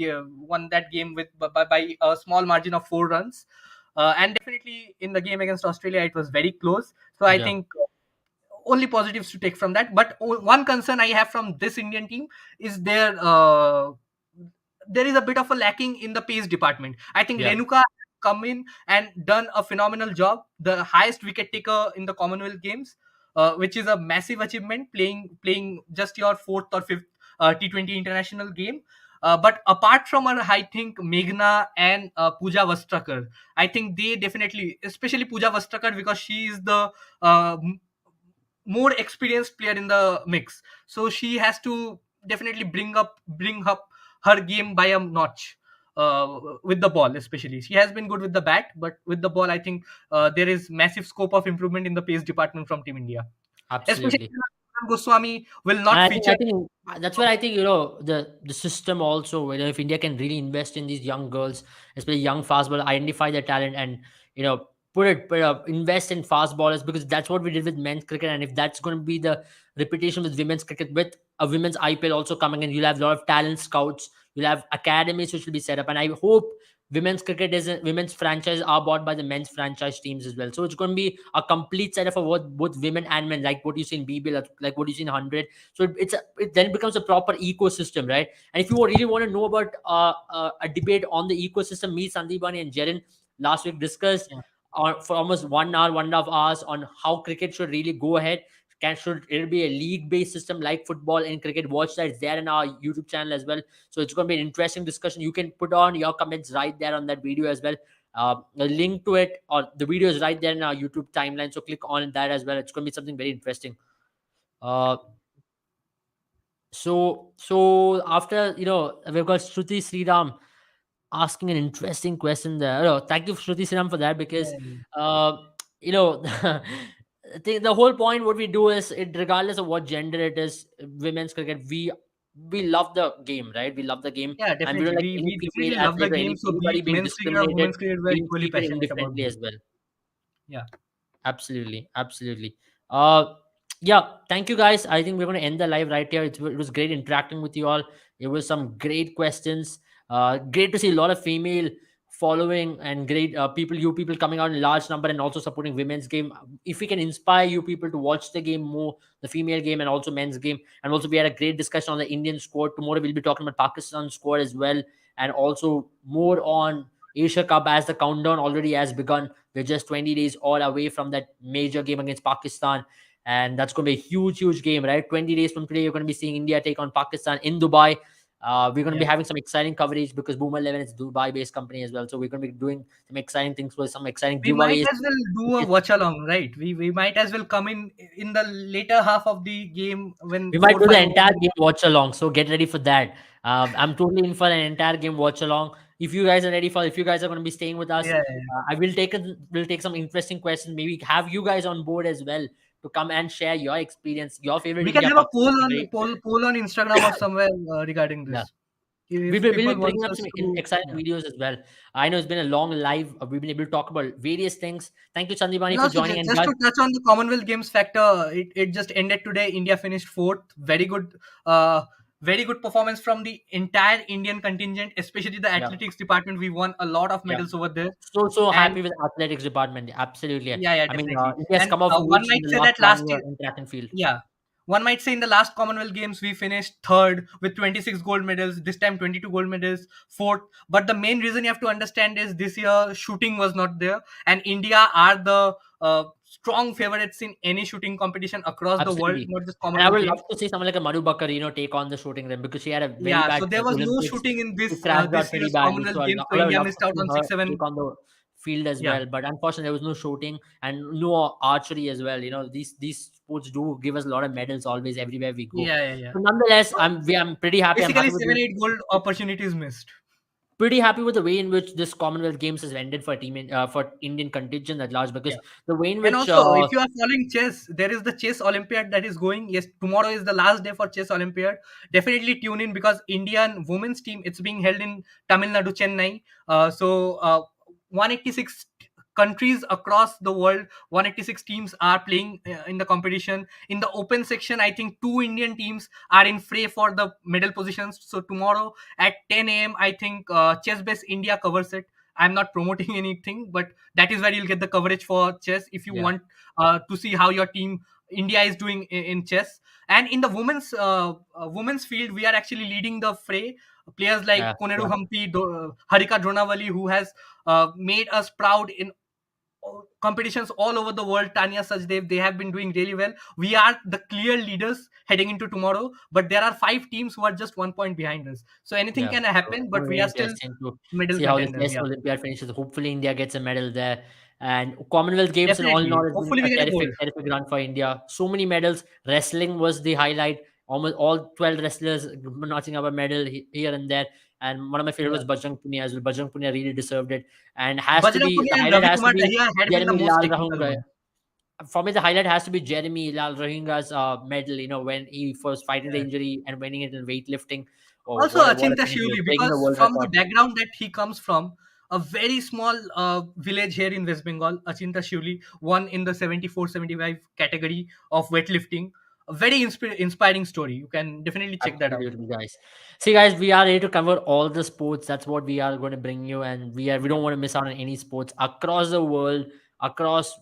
game with by a small margin of 4 runs. And definitely in the game against Australia, it was very close. So I Yeah. think only positives to take from that. But one concern I have from this Indian team is there is a bit of a lacking in the pace department. I think Yeah. Renuka come in and done a phenomenal job, the highest wicket taker in the Commonwealth Games, which is a massive achievement, playing just your fourth or fifth T20 international game. But apart from her, I think Meghna and Pooja Vastrakar, I think they definitely, especially Pooja Vastrakar, because she is the uh, more experienced player in the mix, so she has to definitely bring up her game by a notch. With the ball, especially, she has been good with the bat, but with the ball, I think there is massive scope of improvement in the pace department from Team India, especially Absolutely. Goswami will And not I feature. think that's where I think the system also, if India can really invest in these young girls, especially young fast bowlers, identify their talent, and invest in fast bowlers, because that's what we did with men's cricket. And if that's going to be the repetition with women's cricket, with a women's IPL also coming in, you'll have a lot of talent scouts, you'll have academies which will be set up, and I hope women's franchise are bought by the men's franchise teams as well. So it's going to be a complete setup for both women and men, like what you see in BBL, like what you see in 100. So it then becomes a proper ecosystem, right? And if you really want to know about a debate on the ecosystem, me, Sandeepani, and Jaren last week discussed Yeah, for almost 1 hour, 1.5 hours, on how cricket should really go ahead. Should it be a league-based system like football and cricket? Watch that, it's there in our YouTube channel as well. So it's going to be an interesting discussion. You can put on your comments right there on that video as well. The link to it or the video is right there in our YouTube timeline. So click on that as well. It's going to be something very interesting. Uh, so after we've got Shruti Sriram asking an interesting question there. Thank you, Shruti Sriram, for that, because yeah, uh, you know I think the whole point what we do is, it regardless of what gender it is, women's cricket, we love the game, right? We love the game, yeah, and we don't definitely. like any We female, definitely as love the like game. So be anybody it being men's cricket or discriminated, women's cricket, we're being equally treated passionate about indifferently both. as well. Yeah. Absolutely, absolutely. Uh, yeah, thank you guys. I think we're going to end the live right here. It was great interacting with you all. It was some great questions. Great to see a lot of female following, and great you people coming out in large number and also supporting women's game. If we can inspire you people to watch the game more, the female game and also men's game, and also we had a great discussion on the Indian squad. Tomorrow we'll be talking about Pakistan squad as well, and also more on Asia Cup, as the countdown already has begun. We're just 20 days all away from that major game against Pakistan. And that's going to be a huge, huge game, right? 20 days from today, you're going to be seeing India take on Pakistan in Dubai. We're going to be Yeah. having some exciting coverage because Boomer 11 is a Dubai-based company as well. So we're going to be doing some exciting things with some exciting We might giveaways. as well do a watch along, right? We might as well come in the later half of the game when We might four do the five entire overs. game watch along, so get ready for that. I'm totally in for an entire game watch along. If you guys are ready for, if you guys are going to be staying with us, Yeah, yeah, yeah. I will take will take some interesting questions. Maybe have you guys on board as well to come and share your experience, your favorite We can India have a Pakistan memory. poll on Instagram or somewhere regarding Yeah. this. We If will, we'll people be bringing wants up us some to, exciting yeah. videos as well. I know it's been a long live. We've been able to talk about various things. Thank you, Sandipani, And for also, joining. And just guys, to touch on the Commonwealth Games factor, it just ended today. India finished fourth. Uh, very good performance from the entire Indian contingent, especially the yeah, athletics department. We won a lot of yeah. medals over there, So and happy with the athletics department. Absolutely. yeah, yeah, I mean, definitely. India's And come off one huge in might the say last that 1 year in track and field. yeah, one might say in the last Commonwealth Games we finished third with 26 gold medals. This time 22 gold medals, fourth. But the main reason you have to understand is this year shooting was not there, and India are the strong favorites in any shooting competition across the world, Absolutely. not just And I Commonwealth would love Games. to see someone like a Madhu Bakar, take on the shooting rim because she had a very Yeah, bad so there was no Olympics. shooting in She this crashed out this pretty year's badly. Commonwealth So Games. So I would India love missed to out see on her 6-7. take on the field as Yeah, well. But unfortunately, there was no shooting and no archery as well. These sports do give us a lot of medals always everywhere we go. yeah, yeah, yeah. But nonetheless, So I'm pretty happy. I'm basically, happy with seven, this. 8 gold opportunities missed. Pretty happy with the way in which this Commonwealth Games has ended for for Indian contingent at large because Yeah. the way in And which also, if you are following chess, there is the chess Olympiad that is going. Yes, tomorrow is the last day for chess Olympiad. Definitely tune in because Indian women's team it's being held in Tamil Nadu, Chennai. 186 countries across the world, 186 teams are playing in the competition. In the open section, I think two Indian teams are in fray for the medal positions. So tomorrow at 10 a.m., I think Chess Base India covers it. I'm not promoting anything, but that is where you'll get the coverage for chess if you yeah, want to see how your team India is doing in chess. And in the women's field, we are actually leading the fray. Players like yeah, Koneru yeah. Hampi, Harika Dronawali, who has made us proud in competitions all over the world. Tanya Sajdev, they have been doing really well. We are the clear leaders heading into tomorrow, but there are five teams who are just 1 point behind us. So anything Yeah, can so happen, it's but going to we be are still interesting to medal see how the contenders. chess Yeah, Olympiad finishes. Hopefully, India gets a medal there. And Commonwealth Games, and all in definitely. all, has been Hopefully, a we get a gold. terrific, terrific run for India. So many medals. Wrestling was the highlight. Almost all 12 wrestlers notching up a medal here and there. And one of my Yeah. favorites was Bajrang Punia as well. Bajrang Punia really deserved it. And has to Bajrang be Punia the and highlight Ravi has to Kumar be Dahiya had been the Jeremy most Lal technical Rahunga. one. For me, the highlight has to be Jeremy Lal Rohinga's medal. When he was fighting the Yeah. injury and winning it in weightlifting. Oh, Also, what a Achinta finish it was! Shiuli, Breaking the because world from the record. background that he comes from, a very small village here in West Bengal, Achinta Shiuli won in the 74-75 category of weightlifting. A very inspiring story. You can definitely check that out. Absolutely, guys. See, guys, we are ready to cover all the sports. That's what we are going to bring you, and we don't want to miss out on any sports across the world, across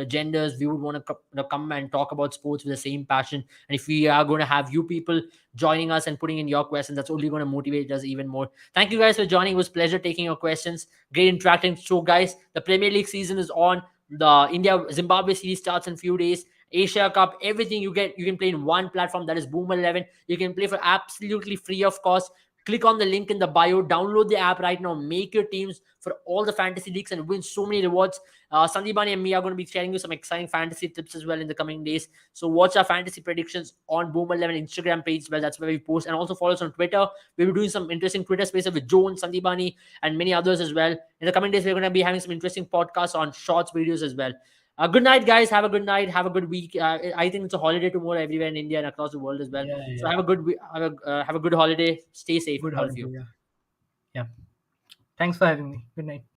genders. We would want to come and talk about sports with the same passion. And if we are going to have you people joining us and putting in your questions, that's only going to motivate us even more. Thank you guys for joining. It was a pleasure taking your questions. Great interacting. So, guys, the Premier League season is on. The India Zimbabwe series starts in few days. Asia Cup, everything you can play in one platform, that is Boom 11. You can play for absolutely free of cost. Click on the link in the bio, download the app right now, make your teams for all the fantasy leagues and win so many rewards. Sandipani and me are going to be sharing you some exciting fantasy tips as well in the coming days. So watch our fantasy predictions on Boom 11 Instagram page. Well, that's where we post, and also follow us on Twitter. We'll be doing some interesting Twitter spaces with Joan, Sandipani, and many others as well. In the coming days, we're going to be having some interesting podcasts on shorts videos as well. Good night, guys. Have a good night. Have a good week. I think it's a holiday tomorrow everywhere in India and across the world as well. Yeah, So yeah. have a have a good holiday. Stay safe, Good all of holiday. you. Yeah. Yeah. Thanks for having me. Good night.